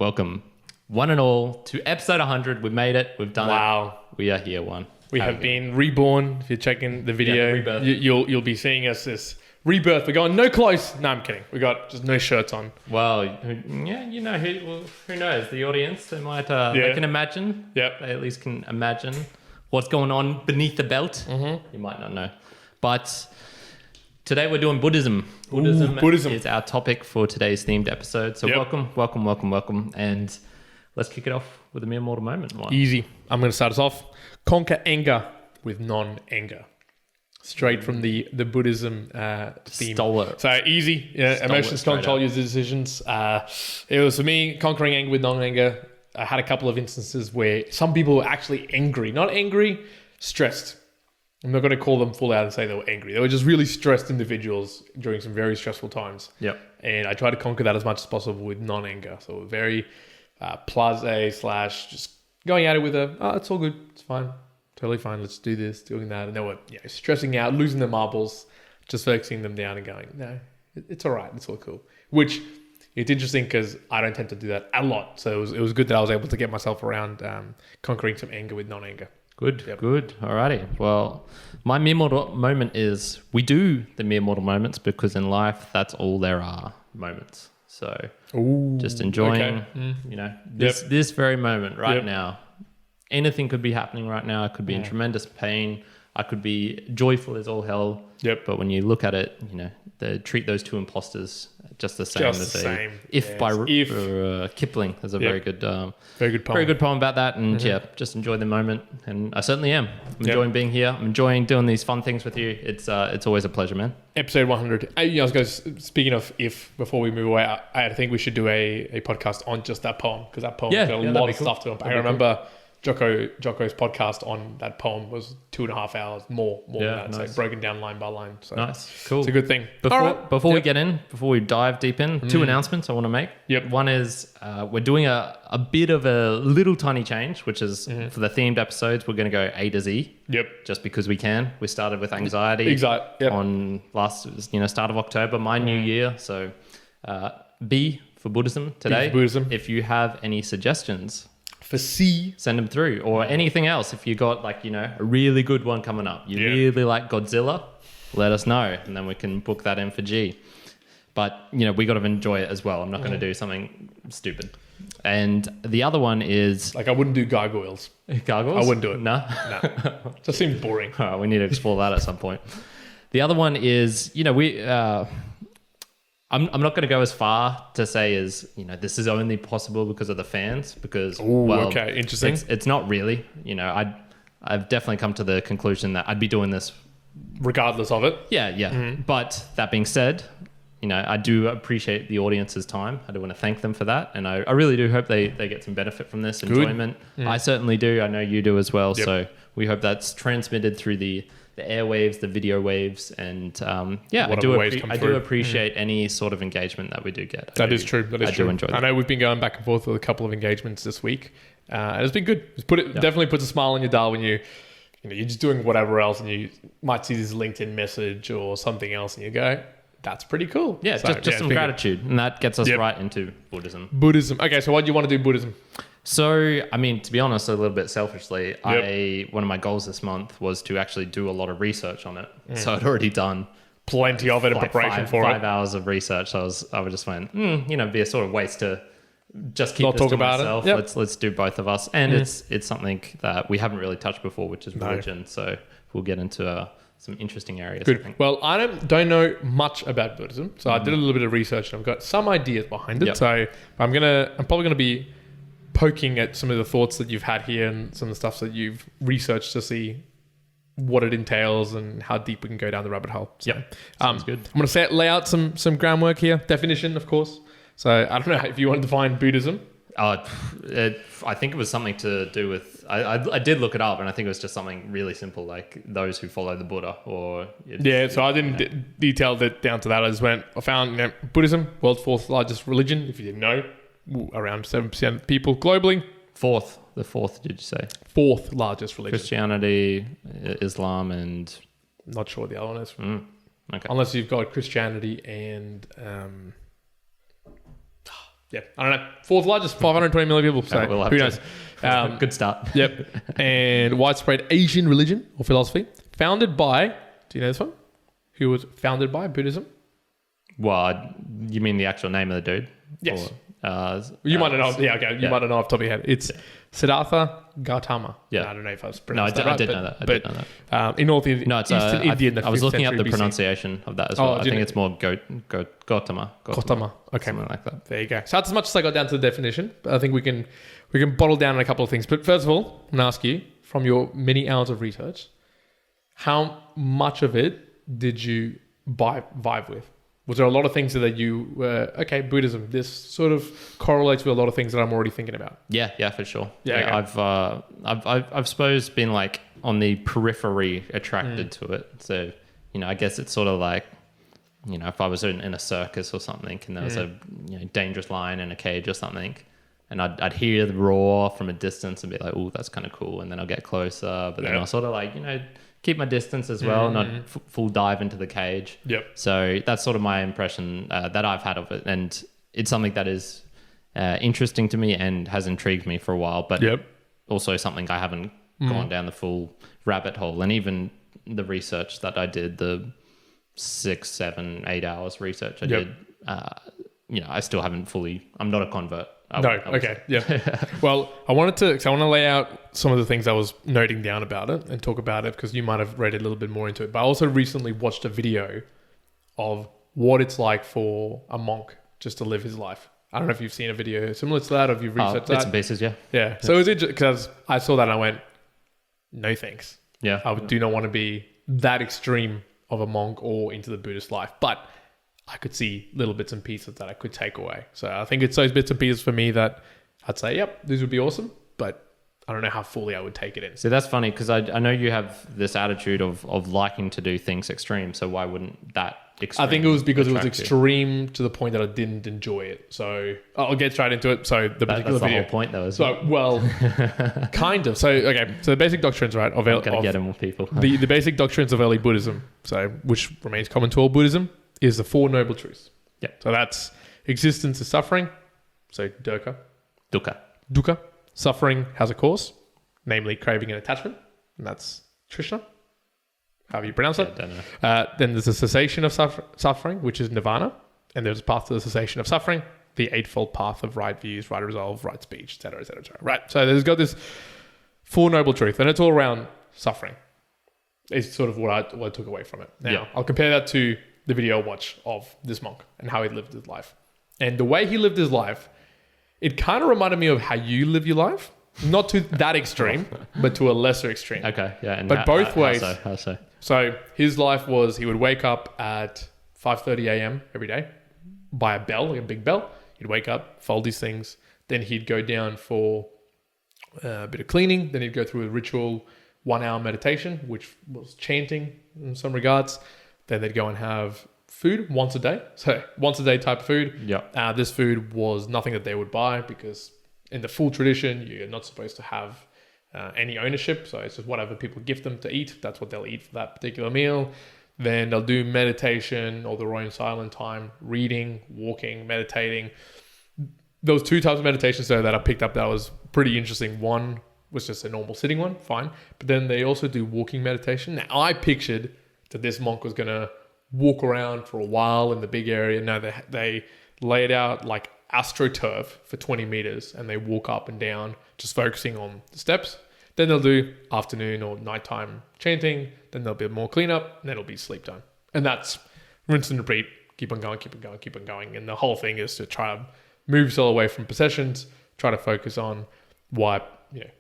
welcome, one and all, to episode 100. We made it. We've done it. We are here, Juan. We have been reborn. If you're checking the video, Rebirth. you'll be seeing us this rebirth. We're going no clothes. No, I'm kidding. We got just no shirts on. Well, yeah, you know, who knows? The audience, they might, they can imagine. Yep. They at least can imagine what's going on beneath the belt. Mm-hmm. You might not know. But today we're doing Buddhism. Buddhism is our topic for today's themed episode. So welcome. And let's kick it off with a mere mortal moment. Juan. Easy. I'm going to start us off. Conquer anger with non-anger. Straight from the Buddhism theme. Stole it. So easy. Yeah, emotions control your decisions. It was for me, conquering anger with non-anger. I had a couple of instances where some people were actually angry. Not angry, stressed. I'm not going to call them full out and say they were angry. They were just really stressed individuals during some very stressful times. Yep. And I tried to conquer that as much as possible with non-anger. So very / just going at it with it's all good. It's fine. Totally fine. Let's do this, doing that. And they were stressing out, losing their marbles, just focusing them down and going, no, it's all right. It's all cool. Which it's interesting because I don't tend to do that a lot. So it was good that I was able to get myself around conquering some anger with non-anger. Good. Alrighty. Well, my mere mortal moment is we do the mere mortal moments because in life, that's all there are, moments. So just enjoying, this very moment right now. Anything could be happening right now. I could be in tremendous pain. I could be joyful as all hell. Yep. But when you look at it, they treat those two imposters just the same as they. Kipling. There's a very good poem. Very good poem about that. And just enjoy the moment. And I certainly am. I'm enjoying being here. I'm enjoying doing these fun things with you. It's always a pleasure, man. Episode 100. Speaking of if, before we move away, I think we should do a podcast on just that poem because that poem got a lot of stuff to unpack. I remember Jocko's podcast on that poem was 2.5 hours more than that. Nice. So broken down line by line. So nice. Cool. It's a good thing. Before we dive deep in, two announcements I want to make. Yep. One is we're doing a bit of a little tiny change, which is for the themed episodes, we're going to go A to Z. Yep. Just because we can. We started with anxiety on last, start of October, my new year. So B for Buddhism today. B for Buddhism. If you have any suggestions, for C, send them through, or anything else. If you got a really good one coming up, you really like Godzilla, let us know, and then we can book that in for G. But we got to enjoy it as well. I'm not going to do something stupid. And the other one is I wouldn't do gargoyles. Gargoyles? I wouldn't do it. No, just seems boring. All right, we need to explore that at some point. The other one is I'm not going to go as far to say as, this is only possible because of the fans, because, interesting. It's not really, I've definitely come to the conclusion that I'd be doing this regardless of it. Yeah. Mm-hmm. But that being said, I do appreciate the audience's time. I do want to thank them for that. And I really do hope they get some benefit from this enjoyment. I certainly do. I know you do as well. Yep. So we hope that's transmitted through the airwaves, the video waves, and I do appreciate any sort of engagement that we do get. That is true. I do enjoy that. I know we've been going back and forth with a couple of engagements this week, and it's been good. Definitely puts a smile on your dial when you're just doing whatever else, and you might see this LinkedIn message or something else, and you go, "That's pretty cool." Yeah, just some gratitude, and that gets us right into Buddhism. Okay, so why do you want to do Buddhism? So, to be honest, a little bit selfishly, one of my goals this month was to actually do a lot of research on it. So I'd already done plenty of it in preparation for 5 hours of research. So I was just went, be a sort of waste to just keep not this talk to about myself. It. Let's do both of us. And it's something that we haven't really touched before, which is religion. So we'll get into some interesting areas. Good. I think. Well, I don't know much about Buddhism, so I did a little bit of research and I've got some ideas behind it. Yep. So I'm probably gonna be poking at some of the thoughts that you've had here and some of the stuff that you've researched to see what it entails and how deep we can go down the rabbit hole. So, sounds good. I'm going to lay out some groundwork here. Definition, of course. So I don't know if you want to define Buddhism. I think it was something to do with... I did look it up, and I think it was just something really simple, like those who follow the Buddha. So I didn't detail it down to that. I found Buddhism, world's fourth largest religion, if you didn't know. Around 7% of people globally. The fourth, did you say? Fourth largest religion. Christianity, Islam, and... Not sure what the other one is. Okay. Unless you've got Christianity and... Yeah, I don't know. Fourth largest, 520 million people. So we'll who knows? Good start. Yep. And widespread Asian religion or philosophy, founded by, do you know this one? Who was founded by Buddhism? Well, you mean the actual name of the dude? Yes. Or, you might not know. Yeah, okay. You might not know off the top of your head. It's Siddhartha Gautama. Yeah. I don't know if I was No, I pronouncing did that know right. that. I did know that. In North India, No, it's Eastern India in the I was 5th looking up the century BC. pronunciation of that as well. I think it's more Gautama. Gautama. Okay. Something like that. There you go. So that's as much as I got down to the definition. But I think we can bottle down on a couple of things. But first of all, I'm going to ask you, from your many hours of research, how much of it did you vibe with? Was there a lot of things that you were, okay, Buddhism, this sort of correlates with a lot of things that I'm already thinking about? Yeah, for sure. Yeah, okay. I've suppose been like on the periphery attracted to it. So, I guess it's sort of like, if I was in a circus or something and there was a dangerous lion in a cage or something, and I'd hear the roar from a distance and be like, oh, that's kind of cool. And then I'll get closer, but then I'll sort of like, keep my distance as well, not full dive into the cage. Yep. So that's sort of my impression that I've had of it. And it's something that is interesting to me and has intrigued me for a while, but also something I haven't gone down the full rabbit hole. And even the research that I did, the 6, 7, 8 hours research I did, I still haven't I'm not a convert. Okay. Yeah. Well, I want to lay out some of the things I was noting down about it and talk about it because you might have read a little bit more into it. But I also recently watched a video of what it's like for a monk just to live his life. I don't know if you've seen a video similar to that or if you've researched that. Bits and pieces, yeah. Yeah. So it was interesting because I saw that and I went, no thanks. Yeah. I do not want to be that extreme of a monk or into the Buddhist life. But I could see little bits and pieces that I could take away. So I think it's those bits and pieces for me that I'd say, yep, this would be awesome, but I don't know how fully I would take it in. So that's funny because I know you have this attitude of liking to do things extreme. So why wouldn't that extreme? I think it was because it was extreme to the point that I didn't enjoy it. So I'll get straight into it. So the particular that's the video. whole point though. Kind of. So, okay. So the basic doctrines, right? I'm going to get in with people. the basic doctrines of early Buddhism, so which remains common to all Buddhism, is the Four Noble Truths. Yeah. So that's existence is suffering. So dukkha. Suffering has a cause, namely craving and attachment. And that's Krishna. However you pronounce it. Don't know. Then there's a cessation of suffering, which is nirvana. And there's a path to the cessation of suffering, the eightfold path of right views, right resolve, right speech, etc., etc., etc. Right. So there's got this Four Noble Truths, and it's all around suffering. It's sort of what I took away from it. Now, I'll compare that to the video I watched of this monk and how he lived his life. And the way he lived his life, it kind of reminded me of how you live your life. Not to that extreme, but to a lesser extreme. Okay, yeah. But both ways. How so? So his life was he would wake up at 5:30 a.m. every day by a bell, like a big bell. He'd wake up, fold his things. Then he'd go down for a bit of cleaning. Then he'd go through a ritual 1-hour meditation, which was chanting in some regards. Then they'd go and have food once a day. So once a day type of food. Yeah. This food was nothing that they would buy because in the full tradition, you're not supposed to have any ownership. So it's just whatever people give them to eat. That's what they'll eat for that particular meal. Then they'll do meditation or their own silent time, reading, walking, meditating. Those 2 types of meditations though that I picked up that was pretty interesting. One was just a normal sitting one, fine. But then they also do walking meditation. Now I pictured that this monk was going to walk around for a while in the big area. No, they lay it out like astroturf for 20 meters and they walk up and down, just focusing on the steps. Then they'll do afternoon or nighttime chanting. Then there'll be more cleanup and then it'll be sleep time. And that's rinse and repeat. Keep on going. And the whole thing is to try to move yourself away from possessions, try to focus on why,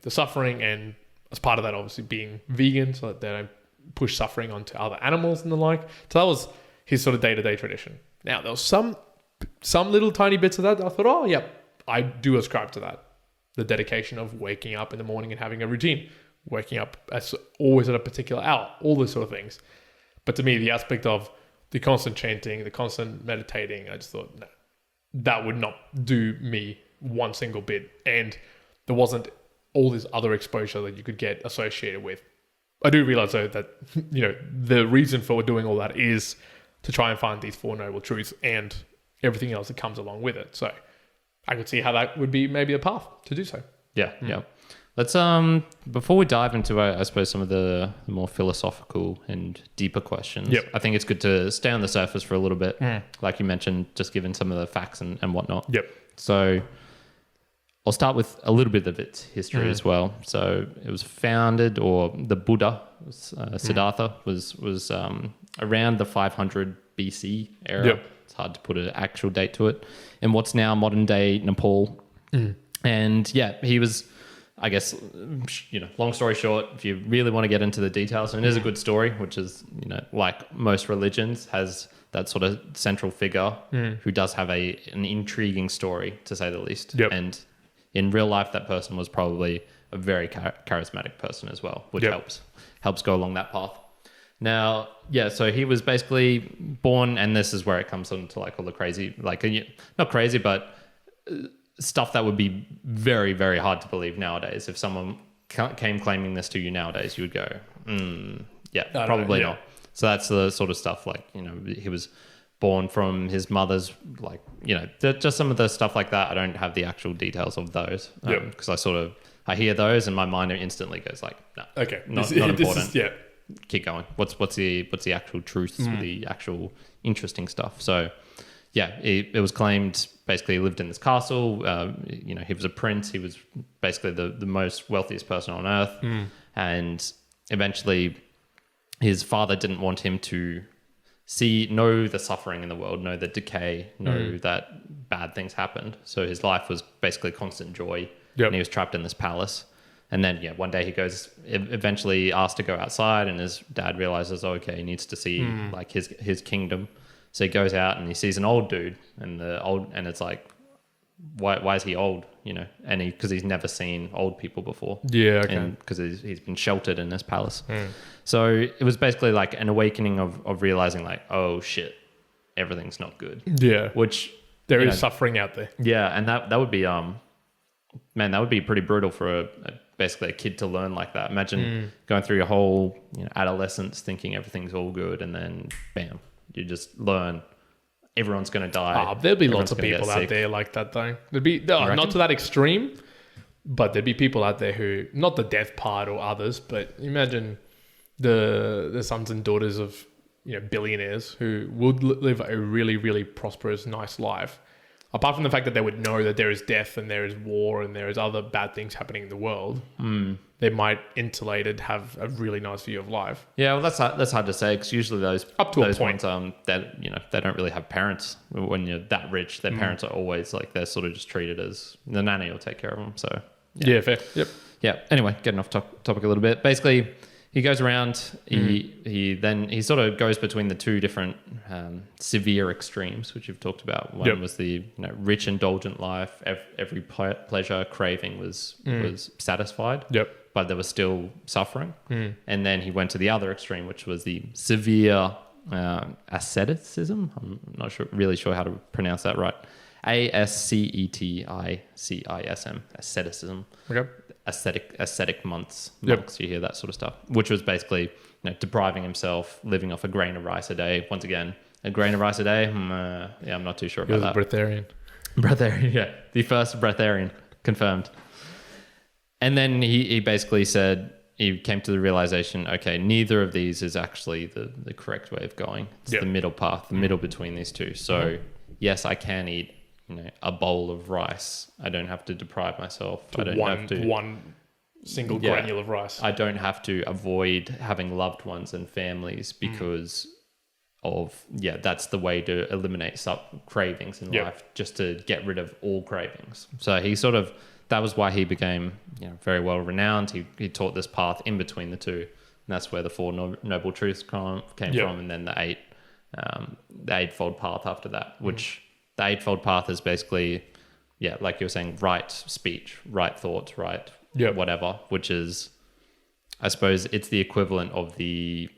the suffering, and as part of that, obviously being vegan so that they don't push suffering onto other animals and the like. So that was his sort of day-to-day tradition. Now, there was some little tiny bits of that I thought, oh, yeah, I do ascribe to that. The dedication of waking up in the morning and having a routine, waking up always at a particular hour, all those sort of things. But to me, the aspect of the constant chanting, the constant meditating, I just thought, no, that would not do me one single bit. And there wasn't all this other exposure that you could get associated with. I do realize though that, the reason for doing all that is to try and find these Four Noble Truths and everything else that comes along with it. So I could see how that would be maybe a path to do so. Yeah, yeah. Let's before we dive into I suppose some of the more philosophical and deeper questions. Yep. I think it's good to stay on the surface for a little bit, like you mentioned, just given some of the facts and whatnot. Yep. So I'll start with a little bit of its history as well. So it was founded, or the Buddha, Siddhartha, was around the 500 BC era. Yep. It's hard to put an actual date to it. In what's now modern day Nepal. And yeah, he was, I guess, long story short, if you really want to get into the details, and it is a good story, which is, like most religions, has that sort of central figure who does have an intriguing story, to say the least. Yep. And in real life, that person was probably a very charismatic person as well, which helps go along that path. Now, yeah, so he was basically born, and this is where it comes into like all the crazy, like not crazy, but stuff that would be very, very hard to believe nowadays. If someone came claiming this to you nowadays, you would go, probably not. So that's the sort of stuff like, he was born from his mother's, like, just some of the stuff like that. I don't have the actual details of those because I hear those and my mind instantly goes like, no, okay, not important. Yeah. Keep going. What's the actual truths, the actual interesting stuff. So yeah, it was claimed basically he lived in this castle. He was a prince. He was basically the most wealthiest person on earth. And eventually his father didn't want him to know the suffering in the world, know the decay, know that bad things happened. So his life was basically constant joy. And he was trapped in this palace. And then, one day he goes, eventually asked to go outside, and his dad realizes, he needs to see like his kingdom. So he goes out and he sees an old dude, and it's like, why is he old? And because he's never seen old people before. Yeah, okay. And because he's been sheltered in this palace. So it was basically like an awakening of realizing like, oh shit, everything's not good. Yeah. Which there is suffering out there. Yeah, and that would be that would be pretty brutal for basically a kid to learn like that. Imagine going through your whole adolescence thinking everything's all good, and then bam, you just learn everyone's going to die. There'll be lots of people out there like that though. There'd be not to that extreme, but there'd be people out there who, not the death part or others, but imagine the sons and daughters of billionaires who would live a really, really prosperous, nice life. Apart from the fact that they would know that there is death and there is war and there is other bad things happening in the world, they might insulated have a really nice view of life. Yeah, well, that's hard to say because usually those up to a point that they don't really have parents. When you're that rich, their parents are always like they're sort of just treated as the nanny will take care of them. So yeah fair. Yep. Yeah. Anyway, getting off topic a little bit. Basically, he goes around. He sort of goes between the two different severe extremes, which you've talked about. One was the rich, indulgent life. Every pleasure, craving was satisfied. Yep. But there was still suffering. And then he went to the other extreme, which was the severe asceticism. I'm not really sure how to pronounce that right. Asceticism. Asceticism. Okay. Ascetic monks. You hear that sort of stuff, which was basically depriving himself, living off a grain of rice a day. Once again, a grain of rice a day. I'm not too sure about that. Breatharian, yeah, the first breatharian confirmed. And then he basically said he came to the realization, okay, neither of these is actually the correct way of going. It's the middle path, the middle between these two. So yes, I can eat a bowl of rice. I don't have to deprive myself. I don't have to one single granule of rice. I don't have to avoid having loved ones and families because of that's the way to eliminate cravings in life, just to get rid of all cravings. So he that was why he became very well renowned. He taught this path in between the two, and that's where the Four Noble Truths came from, and then the Eightfold Path after that, which the Eightfold Path is basically, like you were saying, right speech, right thoughts, right whatever, which is, I suppose, it's the equivalent of the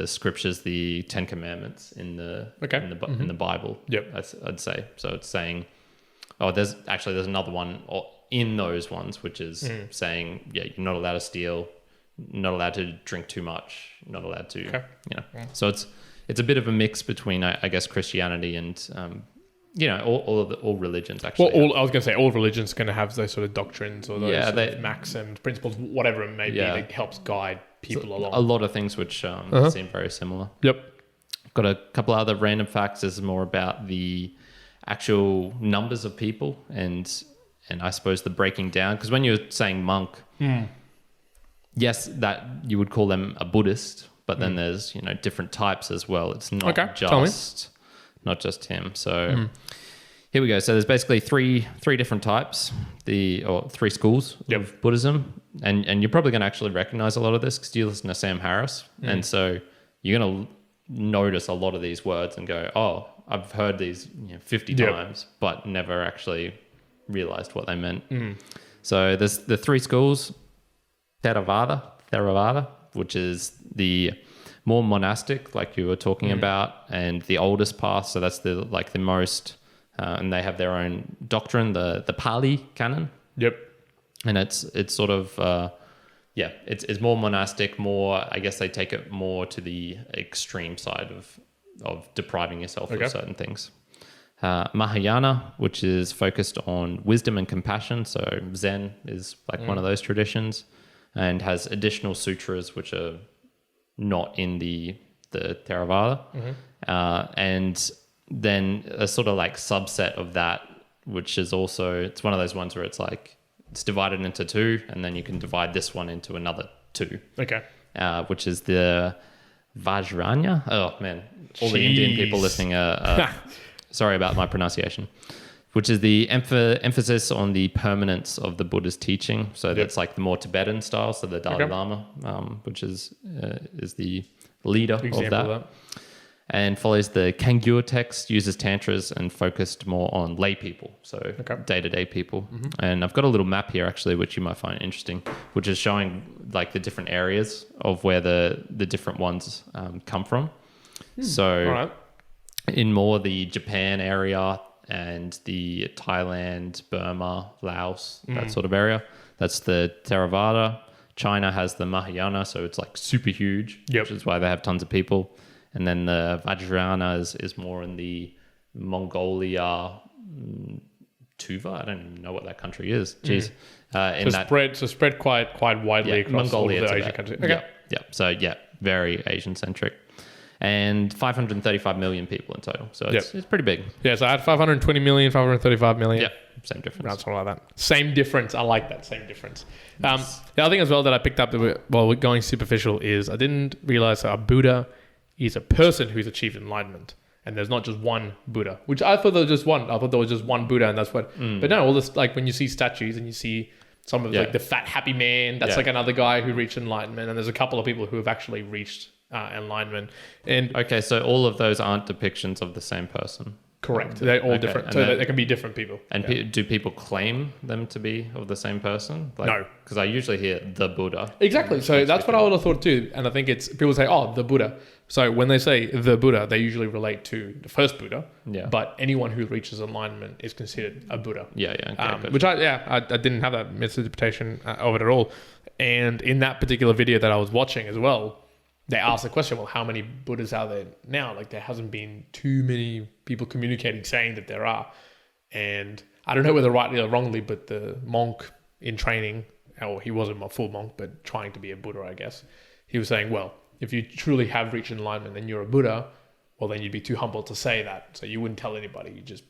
scriptures, the Ten Commandments in the Bible. I'd say. So it's saying, there's another one in those ones, which is saying, you're not allowed to steal, not allowed to drink too much, not allowed to, So it's a bit of a mix between, I guess, Christianity and all religions actually. Well, I was going to say all religions are going to have those sort of doctrines or those sort of maxims, principles, whatever it may be, that helps guide people along. A lot of things which seem very similar. Yep. Got a couple other random facts. This is more about the actual numbers of people and I suppose the breaking down. Because when you're saying monk, yes, that you would call them a Buddhist, but then there's different types as well. It's not not just him. So here we go. So there's basically three different types, or three schools of Buddhism, and you're probably going to actually recognize a lot of this because you listen to Sam Harris, and so you're going to notice a lot of these words and go, "Oh, I've heard these 50 times, but never actually realized what they meant." So there's the three schools: Theravada, which is the more monastic, like you were talking about, and the oldest path. So that's the most, and they have their own doctrine, the Pali canon. Yep. And it's sort of, it's more monastic, more, I guess they take it more to the extreme side of depriving yourself of certain things. Mahayana, which is focused on wisdom and compassion. So Zen is like one of those traditions and has additional sutras, which are not in the Theravada. And then a sort of like subset of that, which is also, it's one of those ones where it's like, it's divided into two, and then you can divide this one into another two. Okay. Which is the Vajrayana. Oh man, all the Indian people listening are sorry about my pronunciation. Which is the emphasis on the permanence of the Buddha's teaching. So that's like the more Tibetan style. So the Dalai Lama, which is the leader of that. And follows the Kangyur text, uses tantras, and focused more on lay people, so day-to-day people. And I've got a little map here actually, which you might find interesting, which is showing like the different areas of where the different ones come from. So in more the Japan area, and the Thailand, Burma, Laos, that sort of area. That's the Theravada. China has the Mahayana, so it's like super huge, which is why they have tons of people. And then the Vajrayana is more in the Mongolia, Tuva. I don't even know what that country is. Jeez. Spread quite widely across Mongolia, all of the Asian countries. Okay. Yeah. So very Asian-centric. And 535 million people in total. So it's pretty big. Yeah, so I had 520 million, 535 million. Yeah, same difference. That's all like that. Same difference. I like that. Same difference. The other thing as well that I picked up while we're going superficial is I didn't realize that a Buddha is a person who's achieved enlightenment. And there's not just one Buddha, which I thought there was just one. I thought there was just one Buddha and that's what... But no, all this, like when you see statues and you see some of like the fat happy man, that's like another guy who reached enlightenment. And there's a couple of people who have actually reached enlightenment. And okay, so all of those aren't depictions of the same person. Correct. They're all different. So they can be different people. And do people claim them to be of the same person? Like, no. Because I usually hear the Buddha. Exactly. So that's what I would have thought too. And I think it's people say, oh, the Buddha. So when they say the Buddha, they usually relate to the first Buddha. Yeah. But anyone who reaches enlightenment is considered a Buddha. Yeah. Okay, which I didn't have that misinterpretation of it at all. And in that particular video that I was watching as well, they asked the question, well, how many Buddhas are there now? Like there hasn't been too many people communicating saying that there are. And I don't know whether rightly or wrongly, but the monk in training, or he wasn't a full monk, but trying to be a Buddha, I guess. He was saying, well, if you truly have reached enlightenment and you're a Buddha, well, then you'd be too humble to say that. So you wouldn't tell anybody. You just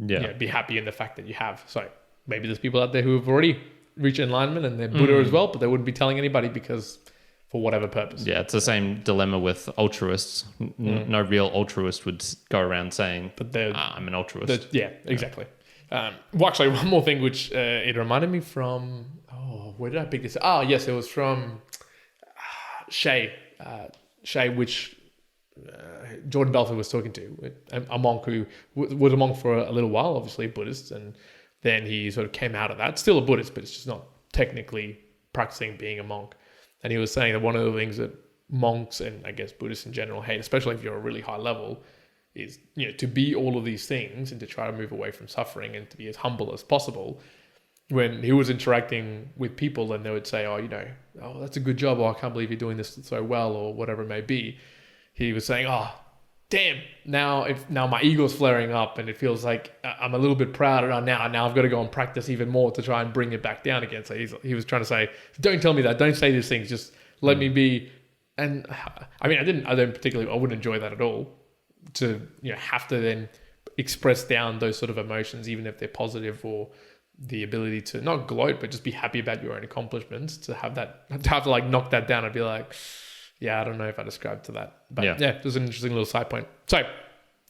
be happy in the fact that you have. So maybe there's people out there who have already reached enlightenment and they're Buddha as well, but they wouldn't be telling anybody because... for whatever purpose. Yeah, it's the same dilemma with altruists. No real altruist would go around saying, but I'm an altruist. Yeah, exactly. Well, actually, one more thing which it reminded me from... Oh, where did I pick this? Oh, yes, it was from Shay, which Jordan Belfort was talking to, a monk who was a monk for a little while, obviously a Buddhist, and then he sort of came out of that. Still a Buddhist, but it's just not technically practicing being a monk. And he was saying that one of the things that monks and I guess Buddhists in general hate, especially if you're a really high level, is to be all of these things and to try to move away from suffering and to be as humble as possible. When he was interacting with people and they would say, oh, that's a good job, or I can't believe you're doing this so well, or whatever it may be. He was saying, oh, damn, now my ego's flaring up and it feels like I'm a little bit prouder now. Now I've got to go and practice even more to try and bring it back down again. So he was trying to say, don't tell me that. Don't say these things. Just let me be. And I mean, I wouldn't enjoy that at all, to have to then express down those sort of emotions, even if they're positive, or the ability to not gloat, but just be happy about your own accomplishments, to have to like knock that down and be like, yeah, I don't know if I'd ascribe to that. But yeah, there's an interesting little side point. So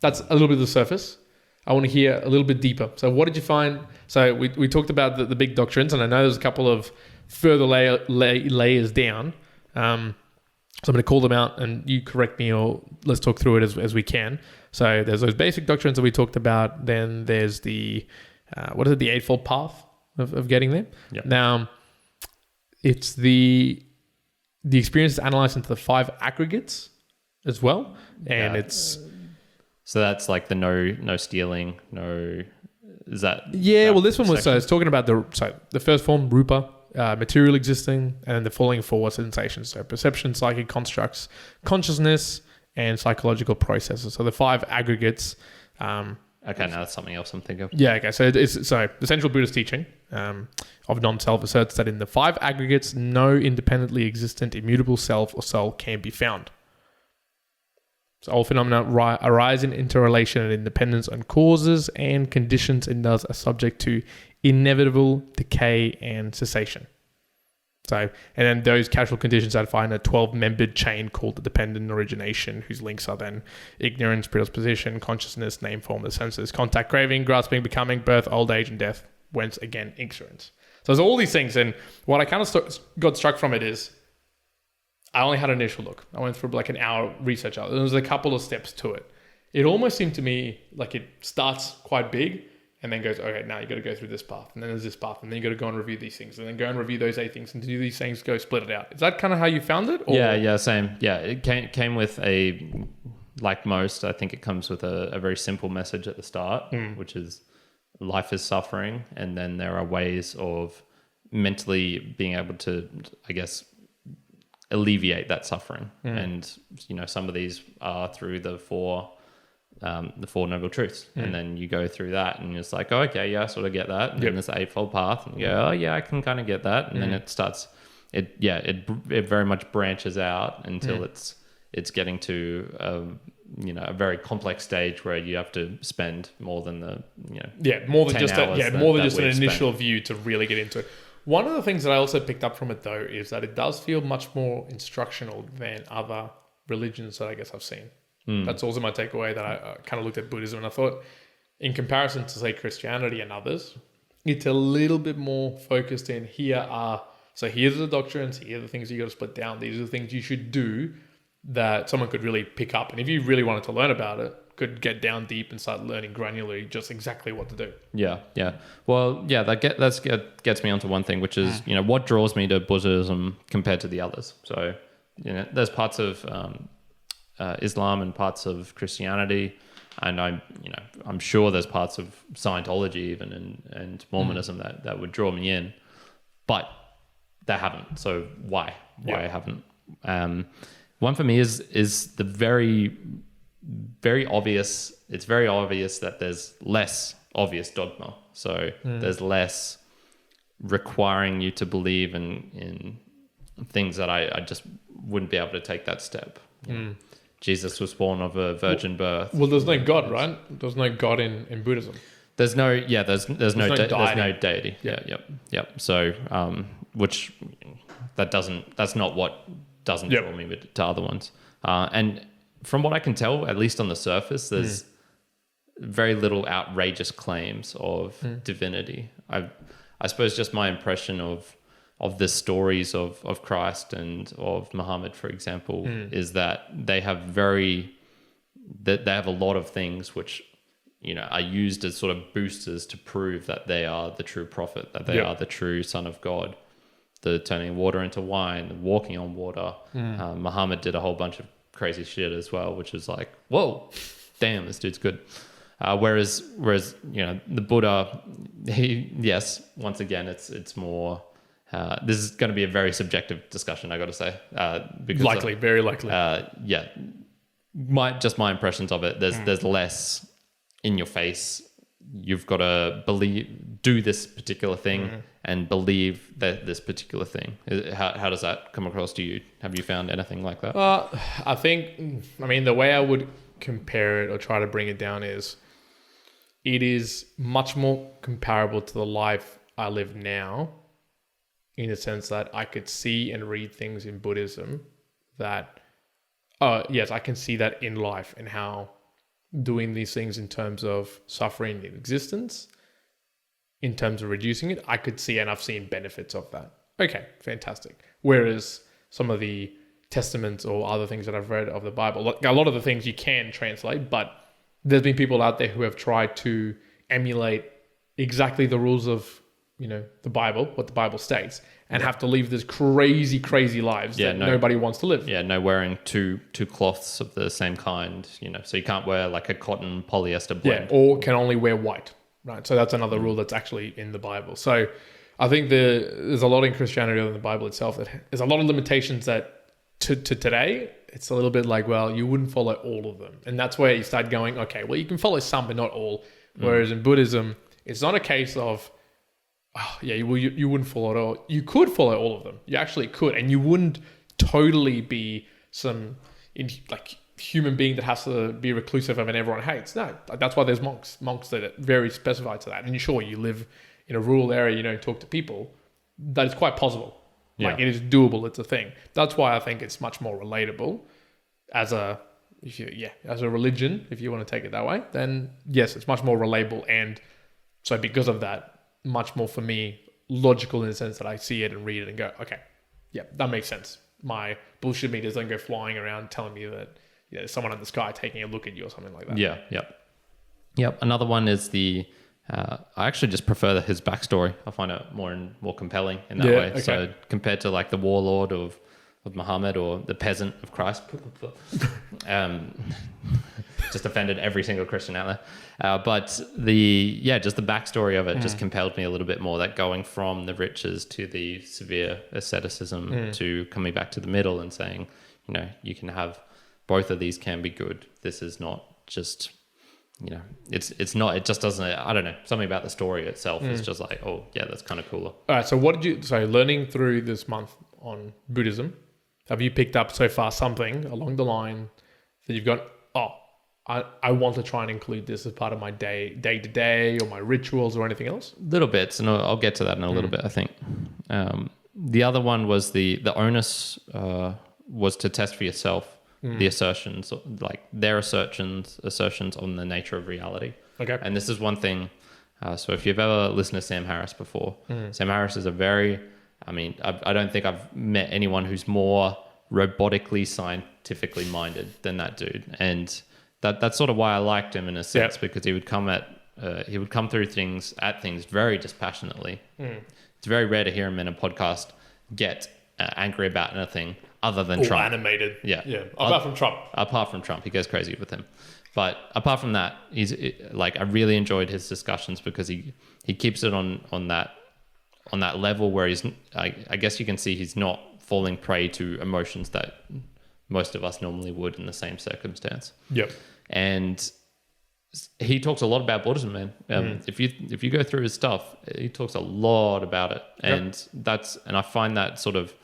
that's a little bit of the surface. I want to hear a little bit deeper. So what did you find? So we talked about the big doctrines, and I know there's a couple of further layers down. So I'm going to call them out, and you correct me, or let's talk through it as we can. So there's those basic doctrines that we talked about. Then there's the, the Eightfold Path of getting there. Yep. Now, it's the experience is analyzed into the 5 aggregates as well. And it's... So that's like the no stealing, no... Is that... Yeah, well, this one was... So it's talking about the first form, rupa, material existing, and the following 4 sensations. So perception, psychic constructs, consciousness, and psychological processes. So the 5 aggregates. Okay, now that's something else I'm thinking of. Yeah, okay. So the central Buddhist teaching of non-self asserts that in the 5 aggregates, no independently existent immutable self or soul can be found. So all phenomena arise in interrelation and independence on causes and conditions, and thus are subject to inevitable decay and cessation. So, and then those causal conditions I'd find a 12-membered chain called the dependent origination, whose links are then ignorance, predisposition, consciousness, name, form, the senses, contact, craving, grasping, becoming, birth, old age, and death, whence again ignorance. So there's all these things, and what I kind of got struck from it is I only had an initial look. I went through like an hour research. There was a couple of steps to it. It almost seemed to me like it starts quite big, and then goes, okay, now you got to go through this path, and then there's this path, and then you got to go and review these things, and then go and review those 8 things, and to do these things, go split it out. Is that kind of how you found it? Or? Yeah, same. Yeah, it came with like most, I think it comes with a very simple message at the start, which is life is suffering, and then there are ways of mentally being able to, I guess, alleviate that suffering. And, some of these are through the 4 Noble Truths. And then you go through that and it's like, oh, okay, yeah, I sort of get that. And then there's the Eightfold Path, and you go, oh yeah, I can kind of get that. And then it starts, it very much branches out until it's getting to, a very complex stage where you have to spend more than more than just an initial view to really get into it. One of the things that I also picked up from it, though, is that it does feel much more instructional than other religions that I guess I've seen. That's also my takeaway, that I kind of looked at Buddhism and I thought, in comparison to, say, Christianity and others, it's a little bit more focused in here's the doctrines, here are the things you got to split down, these are the things you should do that someone could really pick up. And if you really wanted to learn about it, could get down deep and start learning granularly just exactly what to do. Yeah. Well, yeah, that gets me onto one thing, which is, what draws me to Buddhism compared to the others. So, there's parts of Islam and parts of Christianity, and I'm sure there's parts of Scientology even and Mormonism that would draw me in, but they haven't. So why I haven't? One for me is the very, very obvious. It's very obvious that there's less obvious dogma. So there's less requiring you to believe in things that I just wouldn't be able to take that step. Jesus was born of a virgin birth. Well, there's no God, right? There's no God in Buddhism. There's no deity. Yep. So, which that's not what doesn't draw me to other ones. And from what I can tell, at least on the surface, there's very little outrageous claims of divinity. I suppose just my impression of the stories of Christ and of Muhammad, for example, is that they have a lot of things which are used as sort of boosters to prove that they are the true prophet, that they are the true son of God. The turning water into wine, the walking on water. Muhammad did a whole bunch of crazy shit as well, which is like, whoa, damn, this dude's good. Whereas the Buddha, once again, it's more. This is going to be a very subjective discussion, I got to say, because very likely. my impressions of it. There's less in your face. You've got to do this particular thing and believe that this particular thing. How does that come across to you? Have you found anything like that? I mean, the way I would compare it or try to bring it down is, it is much more comparable to the life I live now, in the sense that I could see and read things in Buddhism that, yes, I can see that in life and how doing these things in terms of suffering in existence, in terms of reducing it, I could see, and I've seen benefits of that. Okay, fantastic. Whereas some of the testaments or other things that I've read of the Bible, a lot of the things you can translate, but there's been people out there who have tried to emulate exactly the rules of, the Bible, what the Bible states, and have to live this crazy lives that nobody wants to live. Yeah, no wearing two cloths of the same kind, so you can't wear like a cotton polyester blend. Yeah, or can only wear white, right? So that's another rule that's actually in the Bible. So I think there's a lot in Christianity in the Bible itself that there's a lot of limitations that to today, it's a little bit like, well, you wouldn't follow all of them. And that's where you start going, okay, well, you can follow some, but not all. Whereas in Buddhism, it's not a case of, you wouldn't follow it all. You could follow all of them. You actually could. And you wouldn't totally be some human being that has to be reclusive and everyone hates. No, that's why there's monks that are very specified to that. And sure, you live in a rural area, you don't talk to people. That is quite possible. Yeah. Like, it is doable. It's a thing. That's why I think it's much more relatable as a religion, if you want to take it that way. Then yes, it's much more relatable. And so because of that, much more for me logical in the sense that I see it and read it and go, okay, yeah, that makes sense. My bullshit meters don't go flying around telling me that there's someone in the sky taking a look at you or something like that. Yeah, yep. Another one is I actually just prefer his backstory. I find it more compelling in that way. Okay. So compared to like the warlord of Muhammad or the peasant of Christ, just offended every single Christian out there. But just the backstory of it just compelled me a little bit more. That going from the riches to the severe asceticism to coming back to the middle and saying, you can have both of these can be good. This is not just. It's not, it just doesn't, I don't know, something about the story itself is just like, oh yeah, that's kind of cooler. All right, so learning through this month on Buddhism, have you picked up so far something along the line that you've got, I want to try and include this as part of my day to day or my rituals or anything else? Little bits, and I'll get to that in a little bit, I think. The other one was the onus was to test for yourself the assertions, like their assertions on the nature of reality. Okay. And this is one thing. So if you've ever listened to Sam Harris before, Sam Harris is I don't think I've met anyone who's more robotically scientifically minded than that dude. And that's sort of why I liked him in a sense, because he would come through things very dispassionately. It's very rare to hear him in a podcast get angry about anything other than Trump. Animated. Yeah. Apart from Trump. He goes crazy with him. But apart from that, I really enjoyed his discussions because he keeps it on that level where I guess you can see he's not falling prey to emotions that most of us normally would in the same circumstance. Yep. And he talks a lot about Buddhism, man. If you go through his stuff, he talks a lot about it. And I find that sort of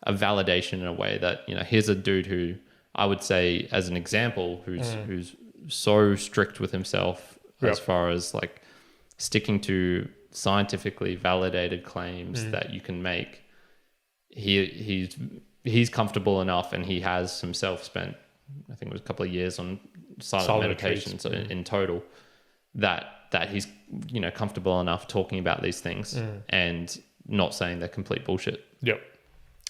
a validation in a way that, here's a dude who I would say as an example, who's so strict with himself as far as like sticking to scientifically validated claims that you can make. He's comfortable enough, and he has himself spent, I think it was a couple of years on silent meditations in total, that he's comfortable enough talking about these things and not saying they're complete bullshit. Yep.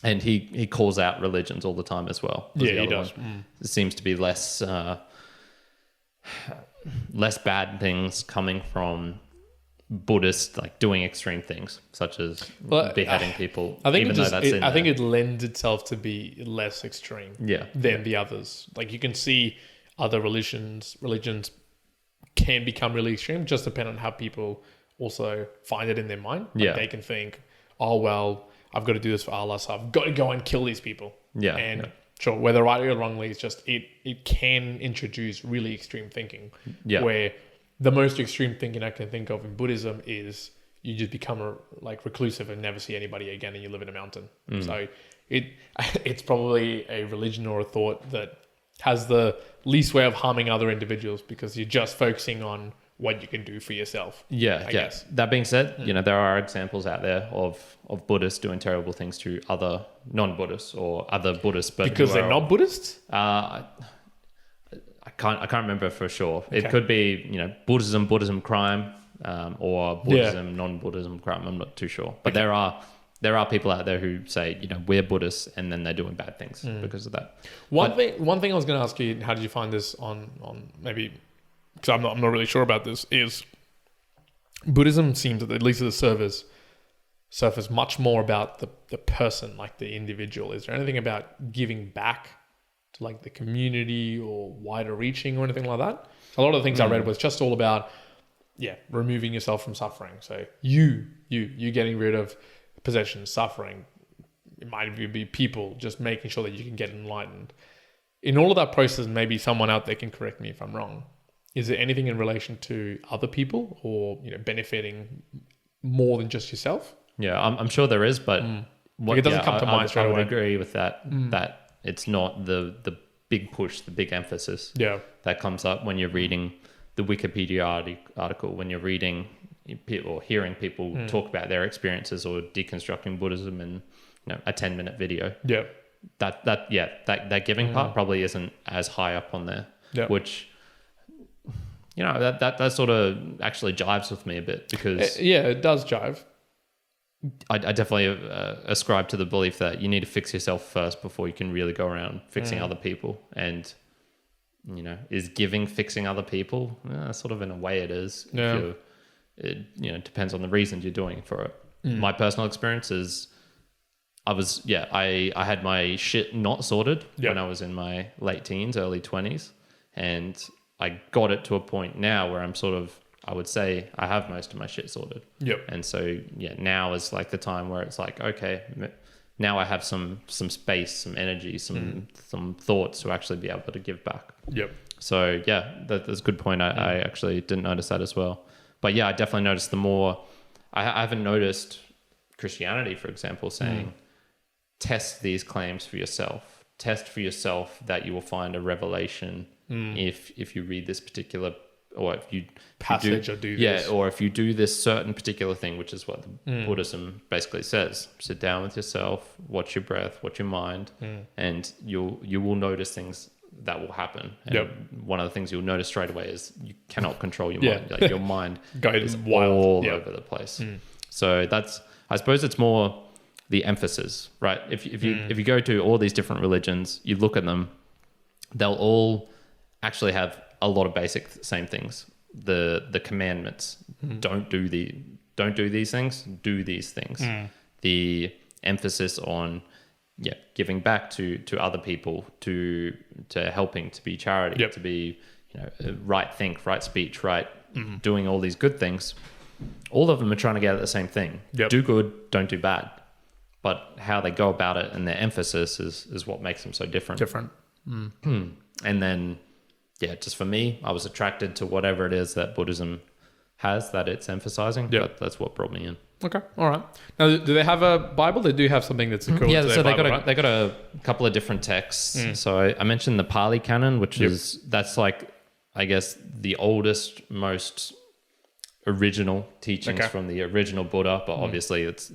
And he calls out religions all the time as well. Yeah, he does. It seems to be less bad things coming from Buddhists, like doing extreme things such as beheading people. I think it lends itself to be less extreme than the others. Like, you can see other religions can become really extreme, just depending on how people also find it in their mind. Like, they can think, oh well, I've got to do this for Allah, so I've got to go and kill these people. Yeah. Sure, whether rightly or wrongly, it's just it can introduce really extreme thinking. Yeah. Where the most extreme thinking I can think of in Buddhism is you just become reclusive and never see anybody again, and you live in a mountain. So it's probably a religion or a thought that has the least way of harming other individuals because you're just focusing on what you can do for yourself. I guess. That being said, there are examples out there of Buddhists doing terrible things to other non-Buddhists or other Buddhists, but because they're not Buddhists. I can't remember for sure. Okay. It could be Buddhism crime, or Buddhism non-Buddhism crime. I'm not too sure, but there are people out there who say we're Buddhists and then they're doing bad things because of that. One thing I was going to ask you, how did you find this on maybe? Because I'm not really sure about this, is Buddhism seems, at least at the surface much more about the person, like the individual. Is there anything about giving back to like the community or wider reaching or anything like that? A lot of the things I read was just all about, removing yourself from suffering. So you getting rid of possessions, suffering. It might be people, just making sure that you can get enlightened. In all of that process, maybe someone out there can correct me if I'm wrong. Is there anything in relation to other people or benefiting more than just yourself? Yeah, I'm sure there is, but it doesn't come to mind straight away. I would agree with that. That it's not the big push, the big emphasis. That comes up when you're reading the Wikipedia article, when you're reading or hearing people talk about their experiences or deconstructing Buddhism in a 10-minute video. That giving part probably isn't as high up on there, which. That sort of actually jives with me a bit because... it does jive. I definitely ascribe to the belief that you need to fix yourself first before you can really go around fixing other people. And, is giving fixing other people? Sort of in a way it is. Yeah. It depends on the reasons you're doing it for it. My personal experience is I had my shit not sorted when I was in my late teens, early 20s. And... I got it to a point now where I'm sort of, I would say I have most of my shit sorted. And so, now is like the time where it's like, okay, now I have some space, some energy, some thoughts to actually be able to give back. So that's a good point. I actually didn't notice that as well. But I definitely noticed the more, I haven't noticed Christianity, for example, saying, test these claims for yourself. Test for yourself that you will find a revelation if you read this particular, or if you passage or do this. or if you do this certain particular thing, which is what Buddhism basically says. Sit down with yourself, watch your breath, watch your mind, and you will notice things that will happen. And one of the things you'll notice straight away is you cannot control your mind. Like your mind is all over the place. So I suppose it's more the emphasis, right? If you go to all these different religions, you look at them, they'll all actually have a lot of basic same things. The commandments, don't do these things, do these things. The emphasis on giving back to other people, to helping, to be charity, to be right think, right speech, right doing all these good things. All of them are trying to get at the same thing. Do good, don't do bad. But how they go about it and their emphasis is what makes them so different. And then, just for me, I was attracted to whatever it is that Buddhism has that it's emphasizing. That's what brought me in. Okay, all right. Now, do they have a Bible? They do have something that's equivalent to their so Bible, they got a couple of different texts. So I mentioned the Pali Canon, which that's like, I guess, the oldest, most original teachings from the original Buddha, but obviously it's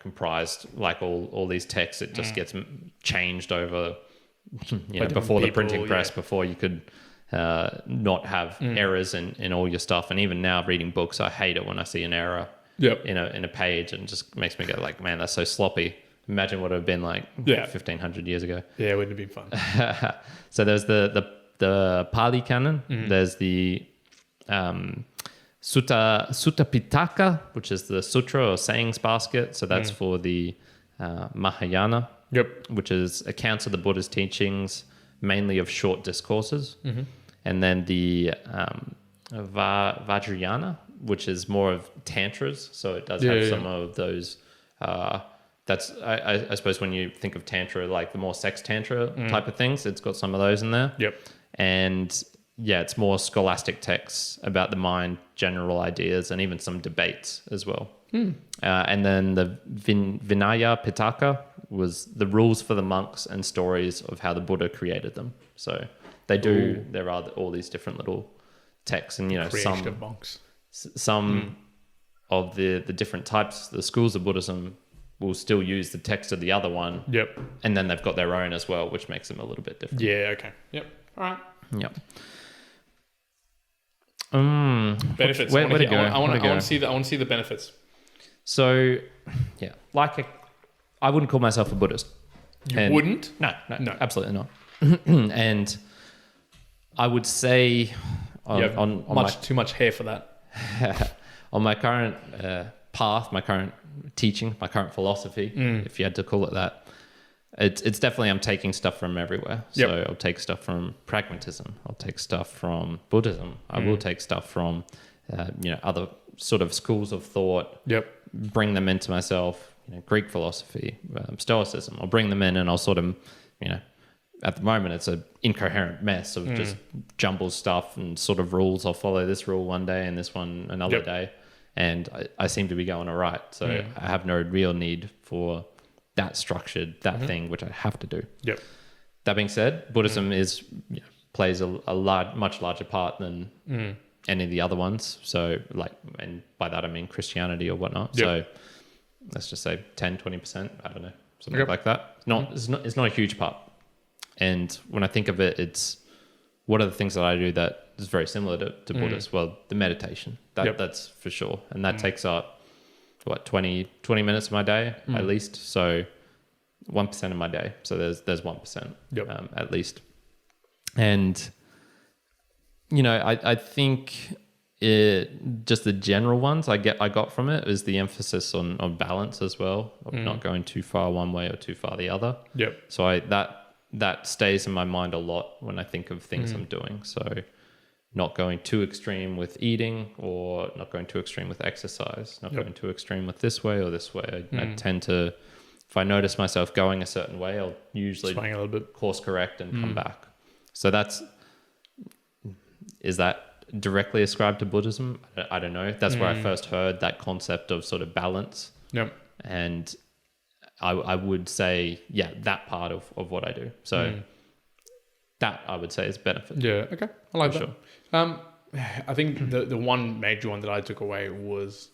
comprised, like all these texts, it just gets changed over before the printing press, before you could not have errors in all your stuff. And even now reading books, I hate it when I see an error in a page, and it just makes me go like, man, that's so sloppy. Imagine what it would have been like 1,500 years ago. It wouldn't have been fun. So there's the Pali Canon. There's the Sutta Pitaka, which is the sutra or sayings basket. So that's for the Mahayana, which is accounts of the Buddha's teachings, mainly of short discourses. And then the Vajrayana, which is more of tantras. So it does have some of those. that's I suppose when you think of tantra, like the more sex tantra type of things, it's got some of those in there. Yep. And yeah, it's more scholastic texts about the mind, general ideas, and even some debates as well. And then the Vinaya Pitaka was the rules for the monks and stories of how the Buddha created them. So there are all these different little texts, and Creation of monks. Some of the different types, the schools of Buddhism will still use the text of the other one. Yep. And then they've got their own as well, which makes them a little bit different. Yeah, okay. Yep. All right. Yep. Benefits. Where to go? I want to see the benefits. So, yeah, I wouldn't call myself a Buddhist. You wouldn't? No, absolutely not. And I would say too much hair for that. On my current path, my current teaching, my current philosophy, if you had to call it that, it's definitely I'm taking stuff from everywhere. So I'll take stuff from pragmatism. I'll take stuff from Buddhism. I will take stuff from other sort of schools of thought. Yep. Bring them into myself. Greek philosophy, Stoicism. I'll bring them in, and I'll sort of, at the moment it's an incoherent mess of just jumbled stuff and sort of rules. I'll follow this rule one day and this one another day, and I seem to be going all right. So I have no real need for that structured thing, which I have to do. Yep. That being said, Buddhism plays a much larger part than any of the other ones. So and by that I mean Christianity or whatnot. Yep. So let's just say 10, 20%. I don't know, something like that. It's not a huge part. And when I think of it, it's what are the things that I do that is very similar to Buddhist? Well, the meditation, that's for sure. And that takes up 20 minutes of my day at least. So 1% of my day. So there's 1% at least. And I think just the general ones I got from it is the emphasis on balance as well, of not going too far one way or too far the other. Yep. So that stays in my mind a lot when I think of things I'm doing. So not going too extreme with eating, or not going too extreme with exercise, not going too extreme with this way or this way. I tend to, if I notice myself going a certain way, I'll usually swing a little bit, course correct and come back. So is that directly ascribed to Buddhism? I don't know. That's where I first heard that concept of sort of balance. Yep. And I would say, that part of what I do. So that I would say is benefit. Yeah. Okay. I like that. Sure. I think the one major one that I took away was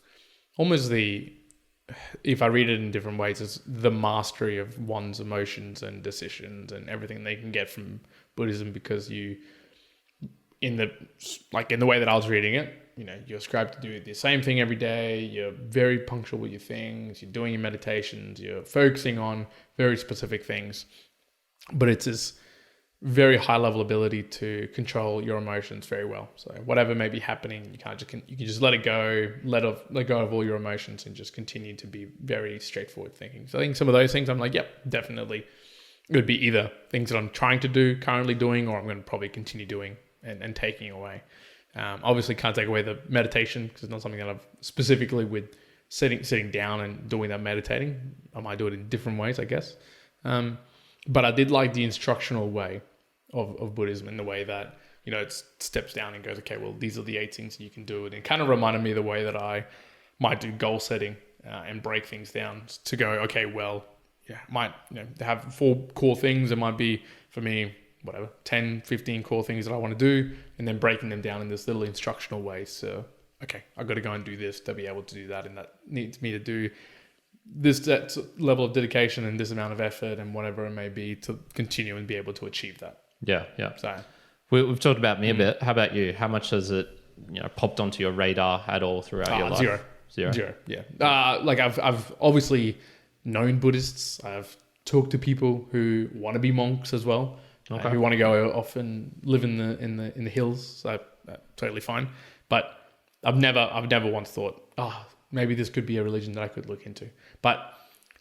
almost if I read it in different ways, is the mastery of one's emotions and decisions and everything they can get from Buddhism, because in the way that I was reading it, you're ascribed to do the same thing every day. You're very punctual with your things. You're doing your meditations. You're focusing on very specific things. But it's this very high level ability to control your emotions very well. So whatever may be happening, you can just let it go, let go of all your emotions, and just continue to be very straightforward thinking. So I think some of those things I'm like, yep, definitely. It would be either things that I'm trying to do, currently doing, or I'm going to probably continue doing and taking away. Obviously can't take away the meditation, because it's not something that I've specifically with sitting down and doing that meditating. I might do it in different ways, I guess. But I did like the instructional way of Buddhism, in the way that, it steps down and goes, okay, well, these are the 8 things you can do. And it kind of reminded me of the way that I might do goal setting and break things down to go, okay, well, might have 4 core things. It might be, for me, whatever, 10, 15 core things that I want to do, and then breaking them down in this little instructional way. So, okay, I've got to go and do this to be able to do that, and that needs me to do that level of dedication and this amount of effort and whatever it may be to continue and be able to achieve that. Yeah. So we've talked about me a bit. How about you? How much has it popped onto your radar at all throughout your life? Zero. Yeah. I've obviously known Buddhists. I've talked to people who want to be monks as well. Okay. Who want to go off and live in the hills. So totally fine. But I've never once thought, maybe this could be a religion that I could look into. But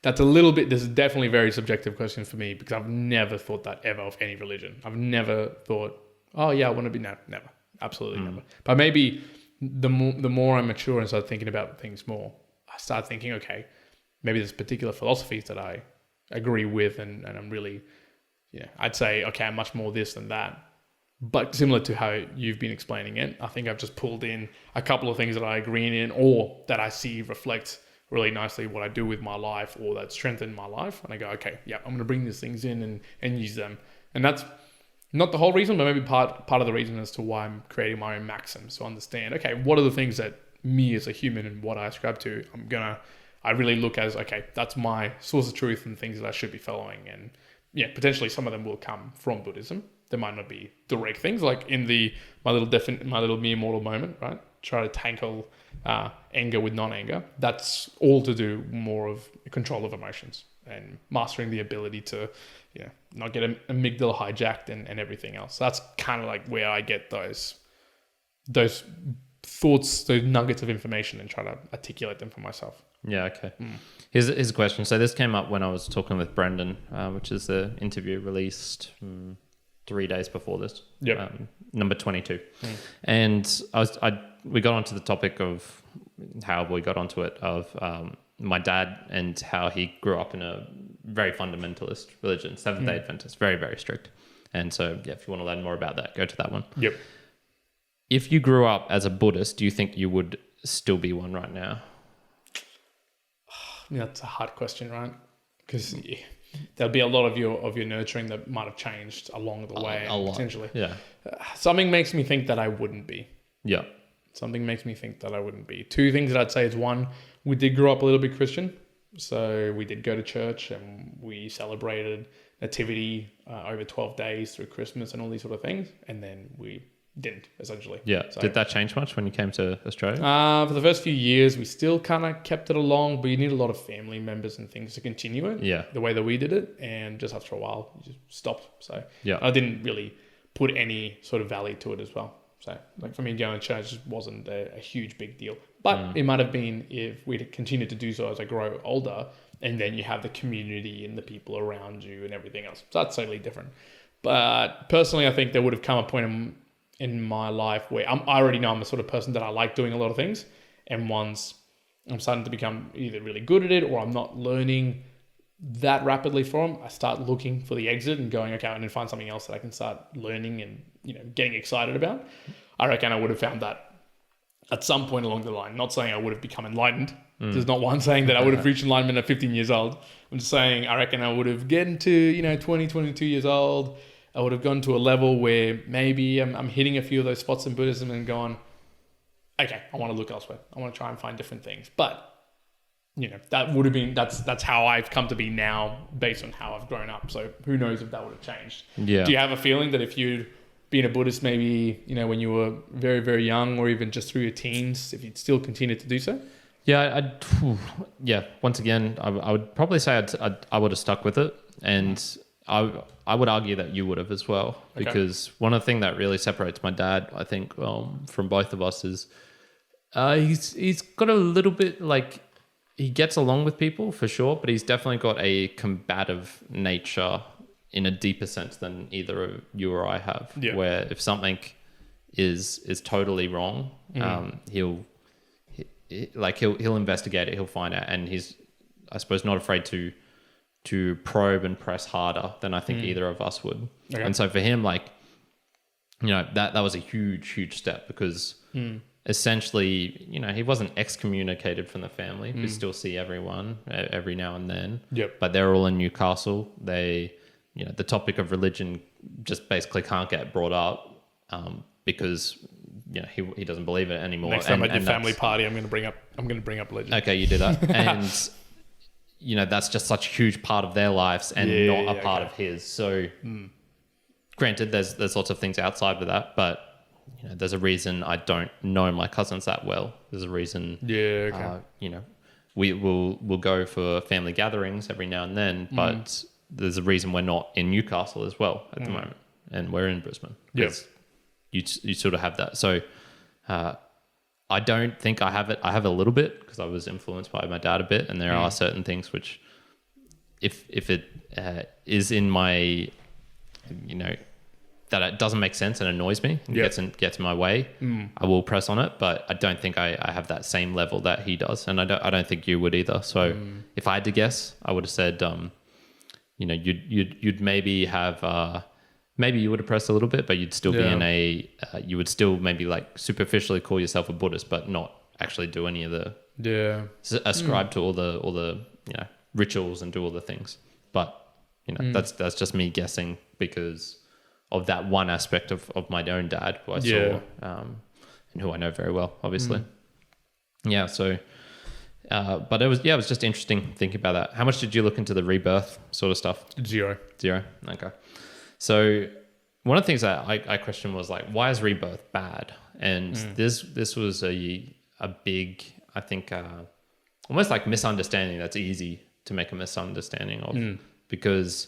this is definitely a very subjective question for me, because I've never thought that ever of any religion. I've never thought, I want to be, never. Absolutely never. But maybe the more I mature and start thinking about things more, I start thinking, okay, maybe there's particular philosophies that I agree with and I'm really, I'd say, okay, I'm much more this than that. But similar to how you've been explaining it, I think I've just pulled in a couple of things that I agree in or that I see reflect really nicely what I do with my life or that strengthen my life. And I go, okay, yeah, I'm going to bring these things in and use them. And that's not the whole reason, but maybe part of the reason as to why I'm creating my own maxims. To understand, okay, what are the things that me as a human and what I ascribe to, I really look as, okay, that's my source of truth and things that I should be following. And yeah, potentially some of them will come from Buddhism. There might not be direct things like in my little mere mortal moment, right? Try to tackle anger with non-anger. That's all to do more of control of emotions and mastering the ability to, not get amygdala hijacked and everything else. That's kind of like where I get those thoughts, those nuggets of information and try to articulate them for myself. Yeah, okay. Here's a question. So this came up when I was talking with Brendan, which is the interview released 3 days before this. Yep. Number 22. And we got onto the topic of how we got onto it of my dad and how he grew up in a very fundamentalist religion, Seventh-day Adventist, very, very strict. And so, yeah, if you want to learn more about that, go to that one. Yep. If you grew up as a Buddhist, do you think you would still be one right now? That's a hard question, right? Because there'll be a lot of your nurturing that might have changed along the way, a lot. Potentially. Yeah. Something makes me think that I wouldn't be. Yeah. Something makes me think that I wouldn't be. Two things that I'd say is one, we did grow up a little bit Christian. So we did go to church and we celebrated nativity over 12 days through Christmas and all these sort of things. And then we didn't, essentially. Yeah. So, did that change much when you came to Australia? For the first few years, we still kind of kept it along, but you need a lot of family members and things to continue it. Yeah. The way that we did it. And just after a while, you just stopped. So yeah. I didn't really put any sort of value to it as well. So like for me, going to church wasn't a huge big deal. But it might have been if we'd continued to do so as I grow older, and then you have the community and the people around you and everything else. So that's totally different. But personally, I think there would have come a point in my life where I already know I'm the sort of person that I like doing a lot of things. And once I'm starting to become either really good at it or I'm not learning that rapidly from, I start looking for the exit and going, okay, I need to find something else that I can start learning and, getting excited about. I reckon I would have found that at some point along the line. Not saying I would have become enlightened. There's not one saying that I would have reached enlightenment at 15 years old. I'm just saying I reckon I would have gotten to, 20, 22 years old. I would have gone to a level where maybe I'm hitting a few of those spots in Buddhism and gone, okay, I want to look elsewhere. I want to try and find different things. But, that would have been, that's how I've come to be now based on how I've grown up. So who knows if that would have changed. Yeah. Do you have a feeling that if you'd been a Buddhist maybe, when you were very, very young or even just through your teens, if you'd still continued to do so? Yeah, once again, I would probably say I would have stuck with it. And I would argue that you would have as well, because one of the things that really separates my dad, I think, from both of us is he's got a little bit he gets along with people for sure, but he's definitely got a combative nature in a deeper sense than either of you or I have. Yeah. Where if something is totally wrong, he'll investigate it, he'll find out, and he's, I suppose, not afraid to probe and press harder than I think either of us would. Okay. And so for him, that was a huge step because essentially, he wasn't excommunicated from the family. We still see everyone every now and then. Yep. But they're all in Newcastle. They, the topic of religion just basically can't get brought up because he doesn't believe it anymore. Next time at your family party, I'm going to bring up religion. Okay, you do that. And that's just such a huge part of their lives and not a part of his. So granted, there's lots of things outside of that, but there's a reason I don't know my cousins that well. There's a reason. Yeah. Okay. We'll go for family gatherings every now and then, but there's a reason we're not in Newcastle as well at the moment, and we're in Brisbane. Yes. You sort of have that. So I don't think I have it. I have a little bit because I was influenced by my dad a bit, and there are certain things which, if it is in my, that it doesn't make sense and annoys me and gets in my way, I will press on it. But I don't think I have that same level that he does, and I don't think you would either. So if I had to guess, I would have said, you know, you'd maybe have maybe you would have pressed a little bit, but you'd still be in a you would still maybe like superficially call yourself a Buddhist, but not actually do any of the ascribe to all the you know, rituals and do all the things. But you know, that's just me guessing because of that one aspect of my own dad who I saw and who I know very well, obviously. Yeah. So, but it was just interesting thinking about that. How much did you look into the rebirth sort of stuff? Zero. Okay. So one of the things that I questioned was like, why is rebirth bad? And this was a big, I think, almost like misunderstanding that's easy to make a misunderstanding of because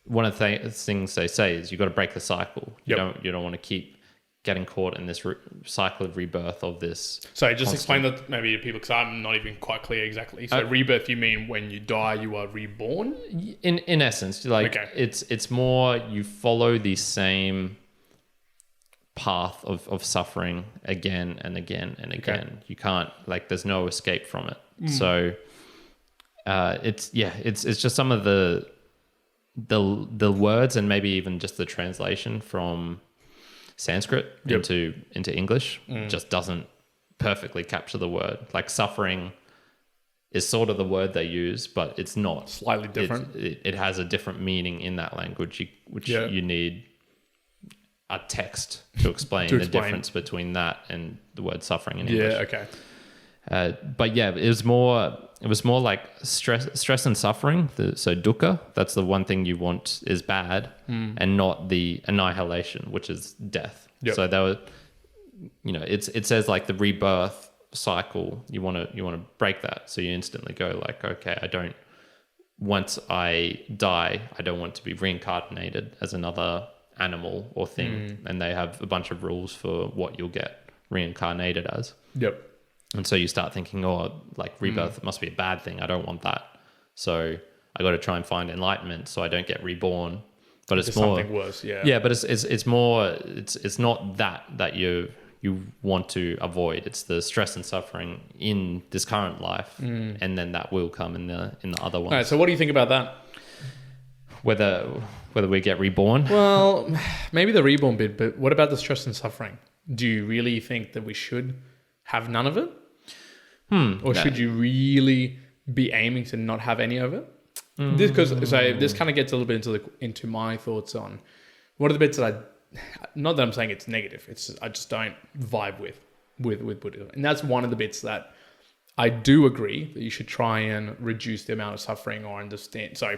one of the things they say is you got to break the cycle. You don't want to keep getting caught in this cycle of rebirth of this. So just explain that maybe to people because I'm not even quite clear exactly. So rebirth, you mean when you die, you are reborn? In essence, like it's more you follow the same path of suffering again and again and again. You can't, like, there's no escape from it. So it's just some of the words and maybe even just the translation from Sanskrit into English just doesn't perfectly capture the word. Like suffering is sort of the word they use, but it's not. Slightly different. It has a different meaning in that language, which you need a text to explain the difference between that and the word suffering in English. Yeah, okay. But yeah, it was more like stress and suffering. So dukkha, that's the one thing you want is bad, and not the annihilation, which is death. So that was, you know, it says like the rebirth cycle. You want to break that. So you instantly go like, okay, once I die, I don't want to be reincarnated as another animal or thing. And they have a bunch of rules for what you'll get reincarnated as. And so you start thinking, like rebirth must be a bad thing. I don't want that. So I got to try and find enlightenment so I don't get reborn. But it's more something worse. Yeah, but it's more. It's not that you want to avoid. It's the stress and suffering in this current life, and then that will come in the other ones. All right, so what do you think about that? Whether we get reborn? Well, maybe the reborn bit, but what about the stress and suffering? Do you really think that we should have none of it? Or should you really be aiming to not have any of it? This kind of gets a little bit into my thoughts on what are the bits that not that I'm saying it's negative. I just don't vibe with Buddhism, and that's one of the bits that I do agree that you should try and reduce the amount of suffering or understand. So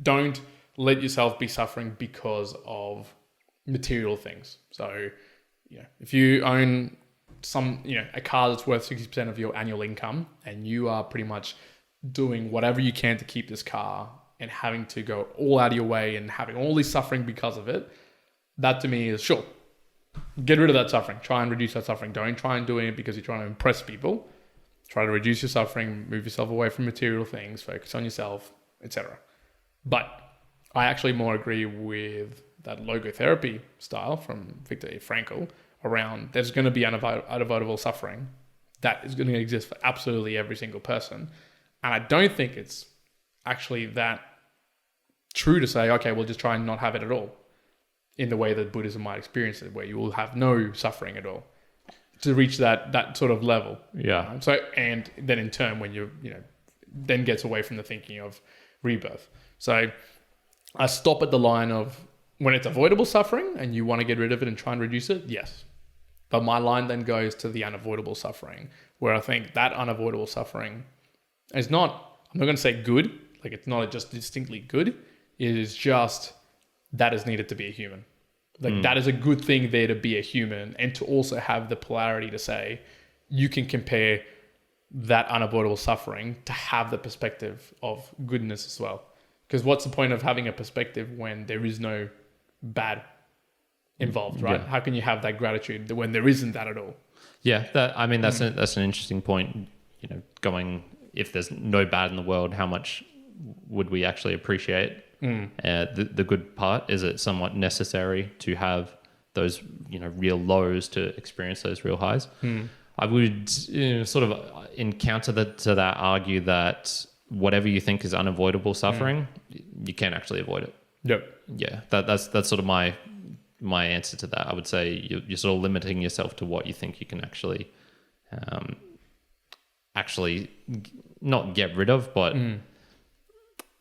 don't let yourself be suffering because of material things. So, you know, if you own a car that's worth 60% of your annual income and you are pretty much doing whatever you can to keep this car and having to go all out of your way and having all this suffering because of it, that to me is sure. Get rid of that suffering. Try and reduce that suffering. Don't try and do it because you're trying to impress people. Try to reduce your suffering, move yourself away from material things, focus on yourself, etc. But I actually more agree with that logotherapy style from Viktor Frankl around there's going to be unavoidable suffering that is going to exist for absolutely every single person. And I don't think it's actually that true to say, okay, we'll just try and not have it at all in the way that Buddhism might experience it, where you will have no suffering at all to reach that sort of level. Yeah. So, and then in turn, when then gets away from the thinking of rebirth. So I stop at the line of when it's avoidable suffering and you want to get rid of it and try and reduce it, yes. But my line then goes to the unavoidable suffering, where I think that unavoidable suffering is not, I'm not going to say good, like it's not just distinctly good, it is just that is needed to be a human. Like that is a good thing there to be a human, and to also have the polarity to say you can compare that unavoidable suffering to have the perspective of goodness as well. Because what's the point of having a perspective when there is no bad involved, right? How can you have that gratitude when there isn't that at all? Yeah, that's an interesting point. You know, going, if there's no bad in the world, how much would we actually appreciate The good part is it's somewhat necessary to have those, real lows to experience those real highs. I would sort of encounter that argue that whatever you think is unavoidable suffering, you can't actually avoid it. Yep. Yeah, that's sort of my answer to that. I would say you're sort of limiting yourself to what you think you can actually not get rid of, but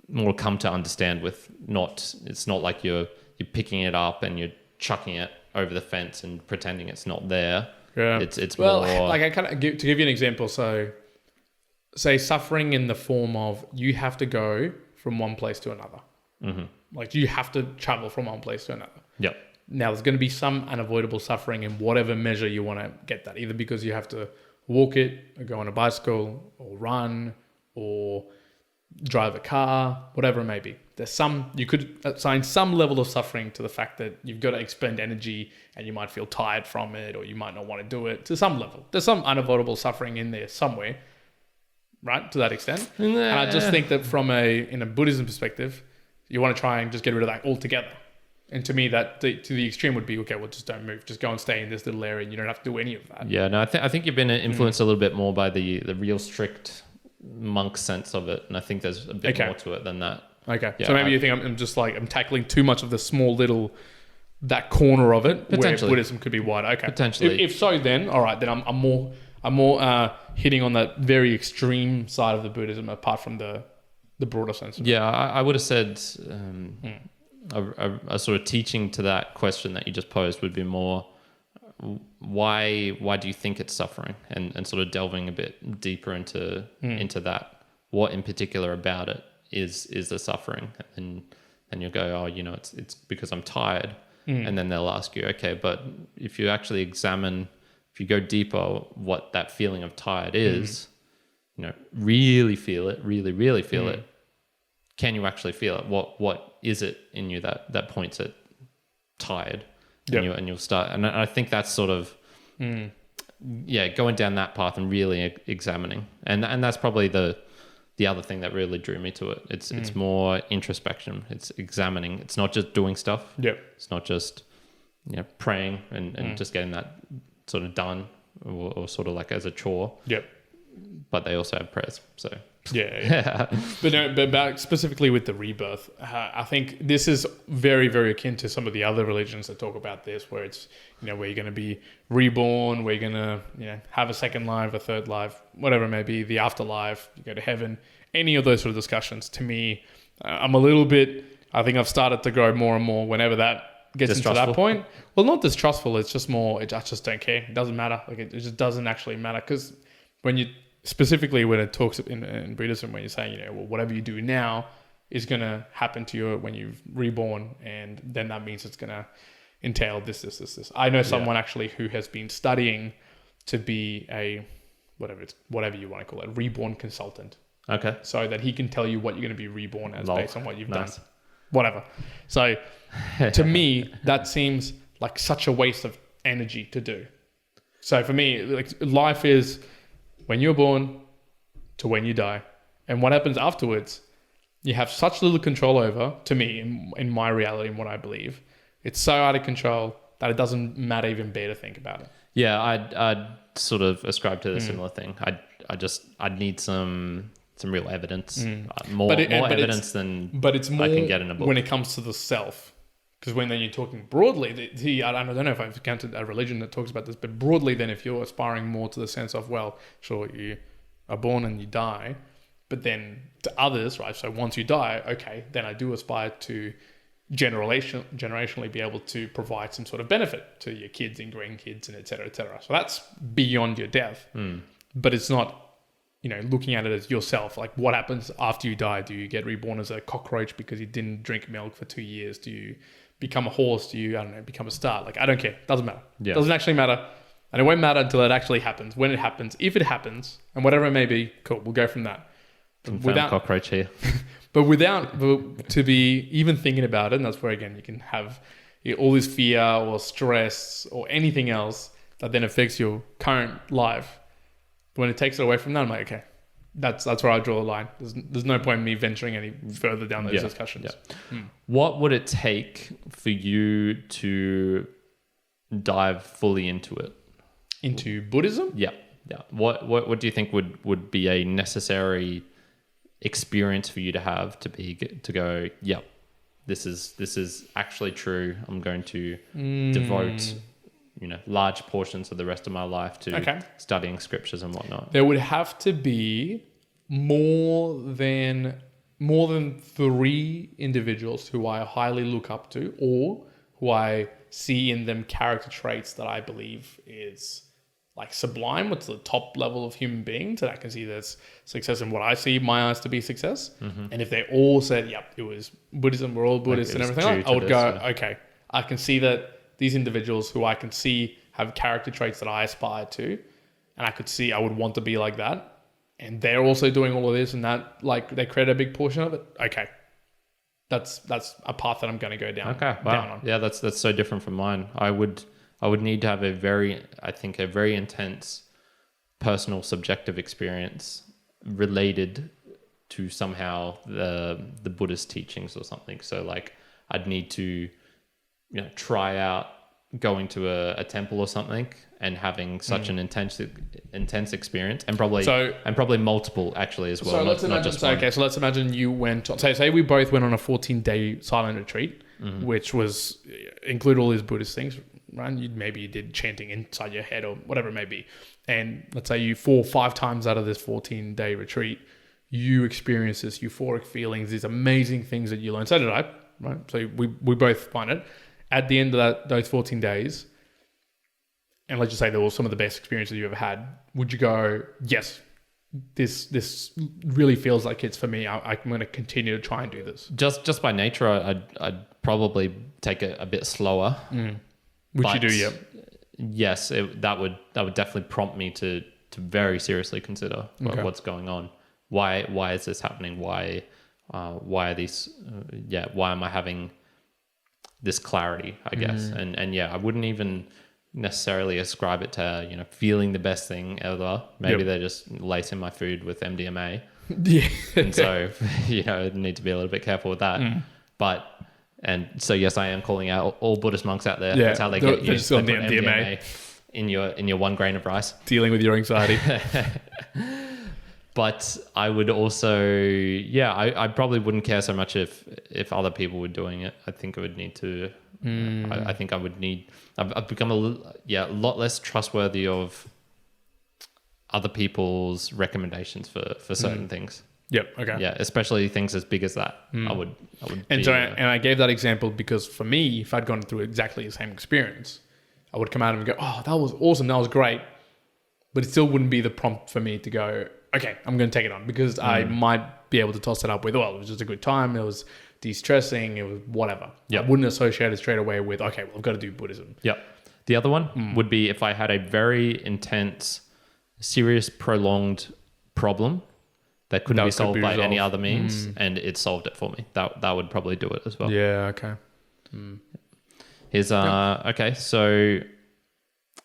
more come to understand with it's not like you're picking it up and you're chucking it over the fence and pretending it's not there. Yeah. It's more like I kind of to give you an example. So say suffering in the form of you have to go from one place to another. Like you have to travel from one place to another. Yep. Now there's going to be some unavoidable suffering in whatever measure you want to get that, either because you have to walk it or go on a bicycle or run or drive a car, whatever it may be. You could assign some level of suffering to the fact that you've got to expend energy and you might feel tired from it or you might not want to do it to some level. There's some unavoidable suffering in there somewhere, right? To that extent. And I just think that in a Buddhism perspective, you want to try and just get rid of that altogether. And to me, to the extreme would be, okay, well, just don't move. Just go and stay in this little area and you don't have to do any of that. Yeah, no, I think you've been influenced a little bit more by the real strict monk sense of it. And I think there's a bit more to it than that. Okay. Yeah, so maybe you think I'm tackling too much of the small little, that corner of it where Buddhism could be wider. Okay. Potentially. If so, then, all right, then I'm more hitting on that very extreme side of the Buddhism apart from the broader sense. Yeah, I would have said a sort of teaching to that question that you just posed would be more, why do you think it's suffering? And sort of delving a bit deeper into that. What in particular about it is the suffering? And you'll go, it's because I'm tired. And then they'll ask you, okay, but if you actually if you go deeper, what that feeling of tired is, really feel it, really feel it. Can you actually feel it? What is it in you that points at tired? Yep. And you'll start. And I think that's sort of, going down that path and really examining. And that's probably the other thing that really drew me to it. It's more introspection. It's examining. It's not just doing stuff. Yep. It's not just praying and just getting that sort of done or sort of like as a chore. Yep. But they also have prayers. So yeah. But back specifically with the rebirth, I think this is very, very akin to some of the other religions that talk about this, where it's where you're going to be reborn, where you're going to have a second life, a third life, whatever it may be, the afterlife, you go to heaven. Any of those sort of discussions, to me, I'm a little bit. I think I've started to grow more and more whenever that gets into that point. Well, not distrustful. It's just more. I just don't care. It doesn't matter. Like it just doesn't actually matter, because when you specifically when it talks in Buddhism, when you're saying, well, whatever you do now is going to happen to you when you've reborn, and then that means it's going to entail this. I know someone actually who has been studying to be a, whatever you want to call it, reborn consultant. Okay. So that he can tell you what you're going to be reborn as based on what you've done. Whatever. So to me, that seems like such a waste of energy to do. So for me, like life is when you're born to when you die. And what happens afterwards, you have such little control over, to me, in my reality and what I believe. It's so out of control that it doesn't matter even bear to think about it. Yeah, I'd sort of ascribe to the similar thing. I'd need some real evidence, more evidence than I can get in a book. When it comes to the self. Because when then you're talking broadly, I don't know if I've encountered a religion that talks about this, but broadly then if you're aspiring more to the sense of, well, sure, you are born and you die, but then to others, right? So once you die, okay, then I do aspire to generationally be able to provide some sort of benefit to your kids and grandkids and et cetera, et cetera. So that's beyond your death. But it's not, looking at it as yourself. Like what happens after you die? Do you get reborn as a cockroach because you didn't drink milk for 2 years? Do you become a horse? Do you, become a star? Like, I don't care. Doesn't matter. Yeah. Doesn't actually matter. And it won't matter until it actually happens. When it happens, if it happens, and whatever it may be, cool, we'll go from that. Without cockroach here. But to be even thinking about it, and that's where, again, you can have all this fear or stress or anything else that then affects your current life. But when it takes it away from that, I'm like, okay, That's where I draw the line. There's no point in me venturing any further down those discussions. Yeah. What would it take for you to dive fully into it? Into Buddhism? Yeah. What do you think would be a necessary experience for you to have to go, yep, this is actually true. I'm going to devote large portions of the rest of my life to studying scriptures and whatnot. There would have to be more than 3 individuals who I highly look up to, or who I see in them character traits that I believe is like sublime, what's the top level of human beings that I can see that's success in what I see my eyes to be success. And if they all said, yep, it was Buddhism, we're all Buddhists and everything, I would go, okay, I can see that these individuals who I can see have character traits that I aspire to, and I would want to be like that, and they're also doing all of this and that, like they create a big portion of it. Okay, that's a path that I'm going to go down. Okay, wow, down on. Yeah, that's so different from mine. I would need to have a very intense personal subjective experience related to somehow the Buddhist teachings or something. So like I'd need to try out going to a temple or something and having such an intense experience, and probably multiple actually as well. So let's imagine you went on, say we both went on a 14-day silent retreat, which was include all these Buddhist things, right? Maybe you did chanting inside your head or whatever it may be, and let's say you 4 or 5 times out of this 14-day retreat, you experience this euphoric feelings, these amazing things that you learn. So did I, right? So we both find it. At the end of those 14 days, and let's just say they were some of the best experiences you ever had, would you go, yes, this really feels like it's for me. I'm going to continue to try and do this. Just by nature, I'd probably take it a bit slower. Which you do, yeah. Yes, that would definitely prompt me to very seriously consider what's going on. Why is this happening? Why are these? Why am I having this clarity, I guess. And I wouldn't even necessarily ascribe it to, feeling the best thing ever. Maybe they're just lacing my food with MDMA. Yeah. And so, need to be a little bit careful with that. But, and so yes, I am calling out all Buddhist monks out there. Yeah. That's how they get you. Just on the MDMA in your 1 grain of rice. Dealing with your anxiety. But I would also, I probably wouldn't care so much if other people were doing it. I think I would need to, I think I would need, I've become a lot less trustworthy of other people's recommendations for certain things. Yep. Okay. Yeah, especially things as big as that. I would. And I gave that example because for me, if I'd gone through exactly the same experience, I would come out and go, "Oh, that was awesome. That was great," but it still wouldn't be the prompt for me to go, "Okay, I'm going to take it on," because I might be able to toss it up with, "Well, it was just a good time. It was de-stressing. It was whatever." Yep. I wouldn't associate it straight away with, "Okay, well, I've got to do Buddhism." Yep. The other one would be if I had a very intense, serious, prolonged problem that couldn't be solved by any other means, and it solved it for me. That would probably do it as well. Yeah. Okay. Here's okay. So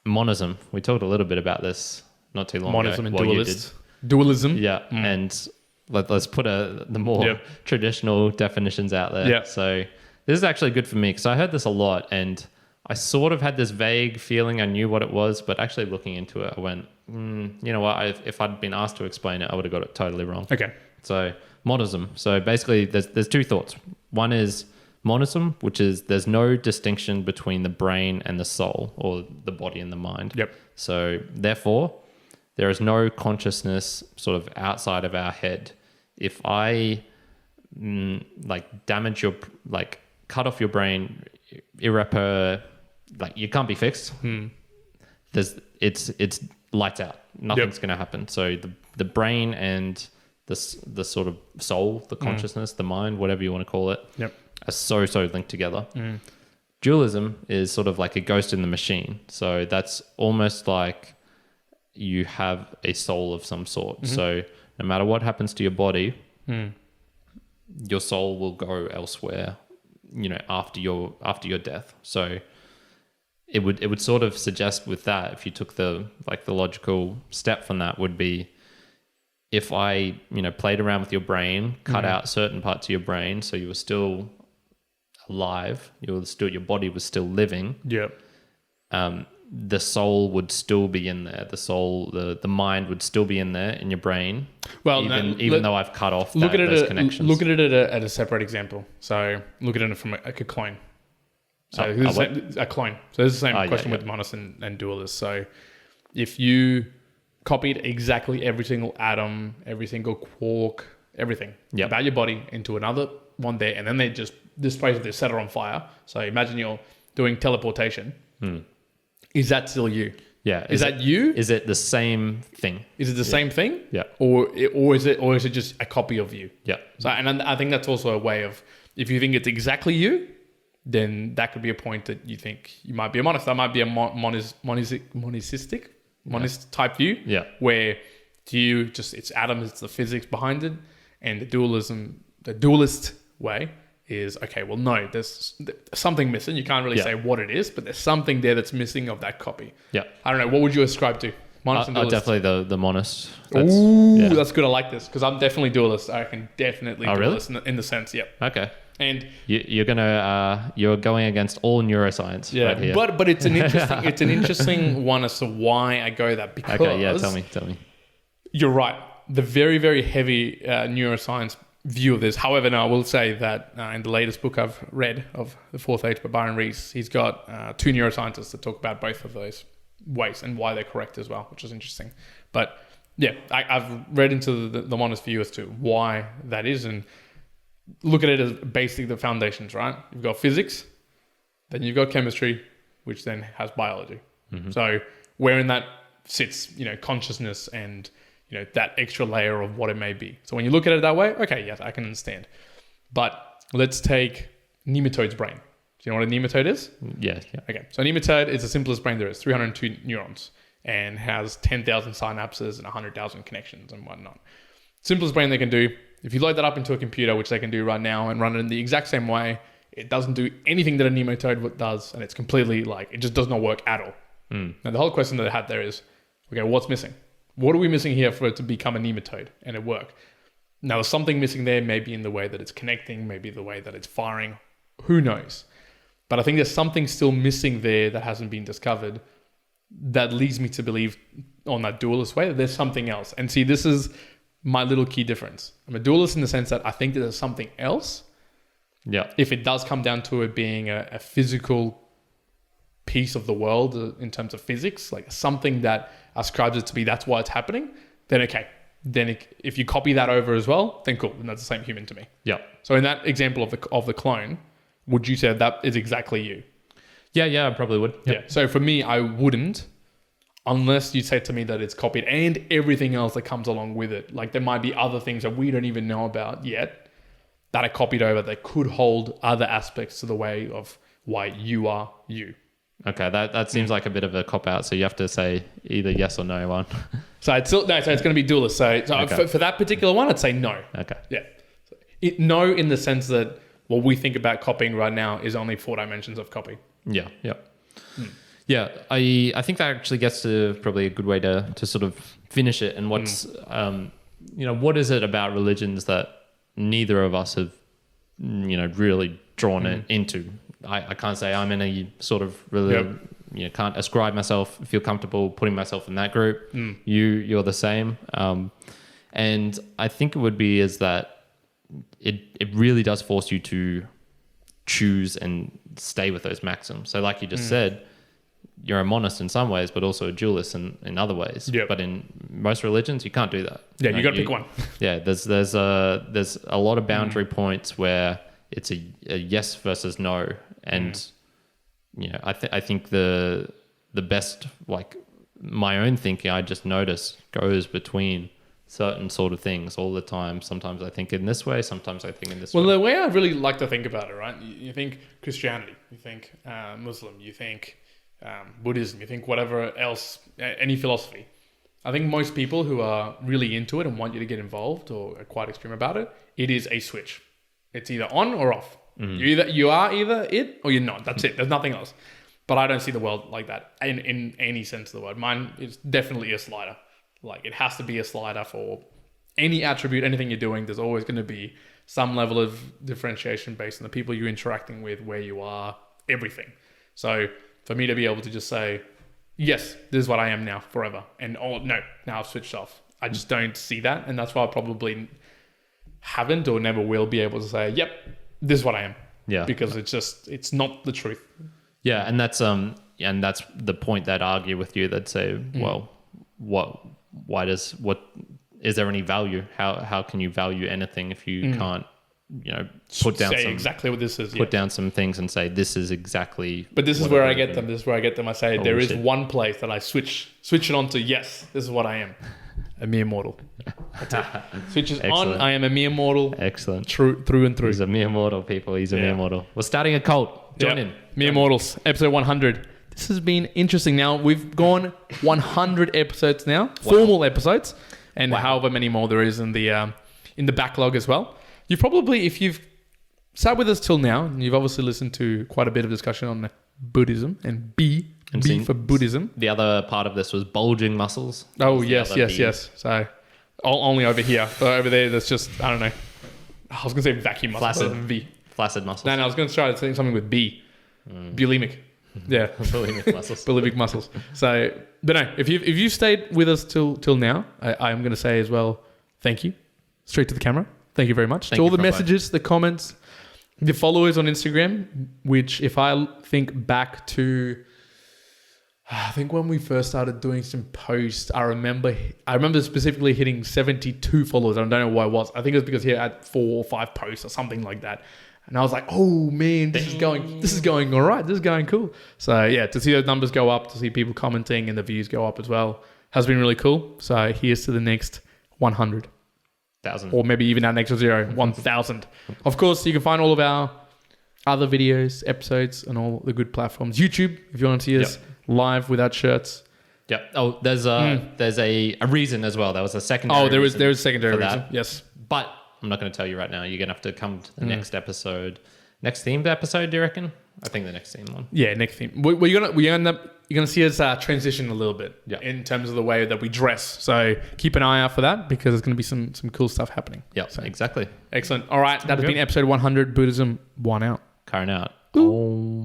monism. We talked a little bit about this not too long Monism ago. and dualism. Yeah, and let's put the more traditional definitions out there. Yeah. So this is actually good for me because I heard this a lot, and I sort of had this vague feeling I knew what it was, but actually looking into it, I went, you know what? If I'd been asked to explain it, I would have got it totally wrong. Okay. So monism. So basically, there's 2 thoughts. One is monism, which is there's no distinction between the brain and the soul, or the body and the mind. Yep. So therefore, there is no consciousness sort of outside of our head. If I damage your, cut off your brain, you can't be fixed. It's lights out. Nothing's going to happen. So the brain and the sort of soul, the consciousness, the mind, whatever you want to call it, are so linked together. Dualism is sort of like a ghost in the machine. So that's almost like you have a soul of some sort. So no matter what happens to your body, your soul will go elsewhere, after your death. So it would sort of suggest with that, if you took the logical step from that, would be if I, played around with your brain, cut out certain parts of your brain, so you were still alive, your body was still living. Yep. The soul would still be in there. The soul, the mind would still be in there in your brain. Well, even though I've cut off those connections. Look at it at a separate example. So look at it from a clone. So a clone. So it's the same question with monist and dualist. So if you copied exactly every single atom, every single quark, everything about your body into another one there, and then they just displace it, they set it on fire. So imagine you're doing teleportation. Is that still you? Yeah. Is that you? Is it the same thing? Is it the same thing? Yeah. Or is it just a copy of you? Yeah. So, and I think that's also a way of, if you think it's exactly you, then that could be a point that you think you might be a monist. That might be a monistic type view. Yeah. Where it's atoms, it's the physics behind it, and the dualist way is, okay, well, no, there's something missing. You can't really say what it is, but there's something there that's missing of that copy. Yeah. I don't know. What would you ascribe to? Monist and dualist? Definitely the monist. That's good. I like this because I'm definitely dualist. I can definitely dualist in the sense, Okay. And you're going against all neuroscience right here. But it's an interesting one as to why I go that, because tell me. You're right. The very, very heavy neuroscience view of this. However, now I will say that in the latest book I've read of The Fourth Age by Byron Reese, he's got two neuroscientists that talk about both of those ways and why they're correct as well, which is interesting. But yeah, I've read into the monist view as to why that is, and look at it as basically the foundations, right? You've got physics, then you've got chemistry, which then has biology. So wherein that sits, consciousness and that extra layer of what it may be. So when you look at it that way, okay, yes, I can understand. But let's take nematode's brain. Do you know what a nematode is? Yeah. Okay, so a nematode is the simplest brain there is, 302 neurons, and has 10,000 synapses and 100,000 connections and whatnot. Simplest brain they can do. If you load that up into a computer, which they can do right now, and run it in the exact same way, it doesn't do anything that a nematode does, and it's completely it just does not work at all. Now, the whole question that I had there is, okay, what's missing? What are we missing here for it to become a nematode and it work? Now, there's something missing there, maybe in the way that it's connecting, maybe the way that it's firing. Who knows? But I think there's something still missing there that hasn't been discovered that leads me to believe on that dualist way that there's something else. And see, this is my little key difference. I'm a dualist in the sense that I think that there's something else. Yeah. If it does come down to it being a physical piece of the world in terms of physics, like something that ascribes it to be that's why it's happening, then okay. Then if you copy that over as well, then cool. Then that's the same human to me. Yeah. So in that example of the clone, would you say that is exactly you? Yeah, I probably would. Yep. Yeah. So for me, I wouldn't, unless you say to me that it's copied and everything else that comes along with it. Like there might be other things that we don't even know about yet that are copied over that could hold other aspects to the way of why you are you. Okay, that seems like a bit of a cop-out, so you have to say either yes or no one. So it's still, no, so it's going to be dualist. So okay. for that particular one, I'd say no. Okay. Yeah. No in the sense that what we think about copying right now is only 4 dimensions of copy. Yeah. Yeah, I think that actually gets to probably a good way to sort of finish it. And what's, what is it about religions that neither of us have, really drawn it into? I can't say I'm in a sort of really, can't ascribe myself, feel comfortable putting myself in that group. You're the same. And I think it would be is that it really does force you to choose and stay with those maxims. So like you just said, you're a monist in some ways, but also a dualist in other ways. Yep. But in most religions, you can't do that. Yeah, you got to pick one. Yeah, there's a lot of boundary points where it's a yes versus no, and I think the best, like my own thinking, I just notice goes between certain sort of things all the time. Sometimes I think in this way, sometimes I think in this way. Well, the way I really like to think about it, right? You think Christianity, you think Muslim, you think Buddhism, you think whatever else, any philosophy. I think most people who are really into it and want you to get involved or are quite extreme about it, it is a switch. It's either on or off. You are either it or you're not. That's it. There's nothing else. But I don't see the world like that in any sense of the word. Mine is definitely a slider. Like it has to be a slider for any attribute, anything you're doing, there's always going to be some level of differentiation based on the people you're interacting with, where you are, everything. So for me to be able to just say, yes, this is what I am now forever. And oh no, now I've switched off. I just don't see that. And that's why I probably haven't or never will be able to say, yep, this is what I am. Yeah. Because it's not the truth. Yeah. And that's the point that argue with you that say, well, is there any value? How can you value anything if you can't, put down exactly what this is. Put down some things and say this is exactly. But this is where I get them. This is where I get them. I say there is one place that I switch it on to. Yes, this is what I am, a mere mortal. That's it. Switches on. I am a mere mortal. Excellent. True through and through. He's a mere mortal, people. He's a mere mortal. We're starting a cult. Join in. Mere mortals. Episode 100. This has been interesting. Now we've gone 100 episodes now, formal episodes, and however many more there is in the backlog as well. You probably, if you've sat with us till now, and you've obviously listened to quite a bit of discussion on Buddhism and B for Buddhism. The other part of this was bulging muscles. Oh, yes. So only over here. But over there, that's just, I don't know. I was going to say vacuum muscles. Flaccid muscles. No, I was going to try to say something with B. Bulimic. Yeah. Bulimic muscles. Bulimic muscles. So, but no, if you've stayed with us till now, I am going to say as well, thank you. Straight to the camera. Thank you very much. To all the messages, the comments, the followers on Instagram, which if I think back to, I think when we first started doing some posts, I remember specifically hitting 72 followers. I don't know why it was. I think it was because he had 4 or 5 posts or something like that. And I was like, oh man, this is going all right. This is going cool. So yeah, to see those numbers go up, to see people commenting and the views go up as well, has been really cool. So here's to the next 100. 1,000. Or maybe even our next 1,000. Of course, you can find all of our other videos, episodes, and all the good platforms. YouTube, if you want to see us live without shirts. Yep. Oh, there's a reason as well. There was a secondary. there is a secondary reason. Yes. But I'm not going to tell you right now. You're going to have to come to the next episode. Next themed episode, do you reckon? I think the next themed one. Yeah, next theme. You're gonna see us transition a little bit in terms of the way that we dress. So keep an eye out for that because there's gonna be some cool stuff happening. Yeah, so, exactly. Excellent. All right, that has been episode 100. Buddhism 1 out. Kyrin out. Ooh.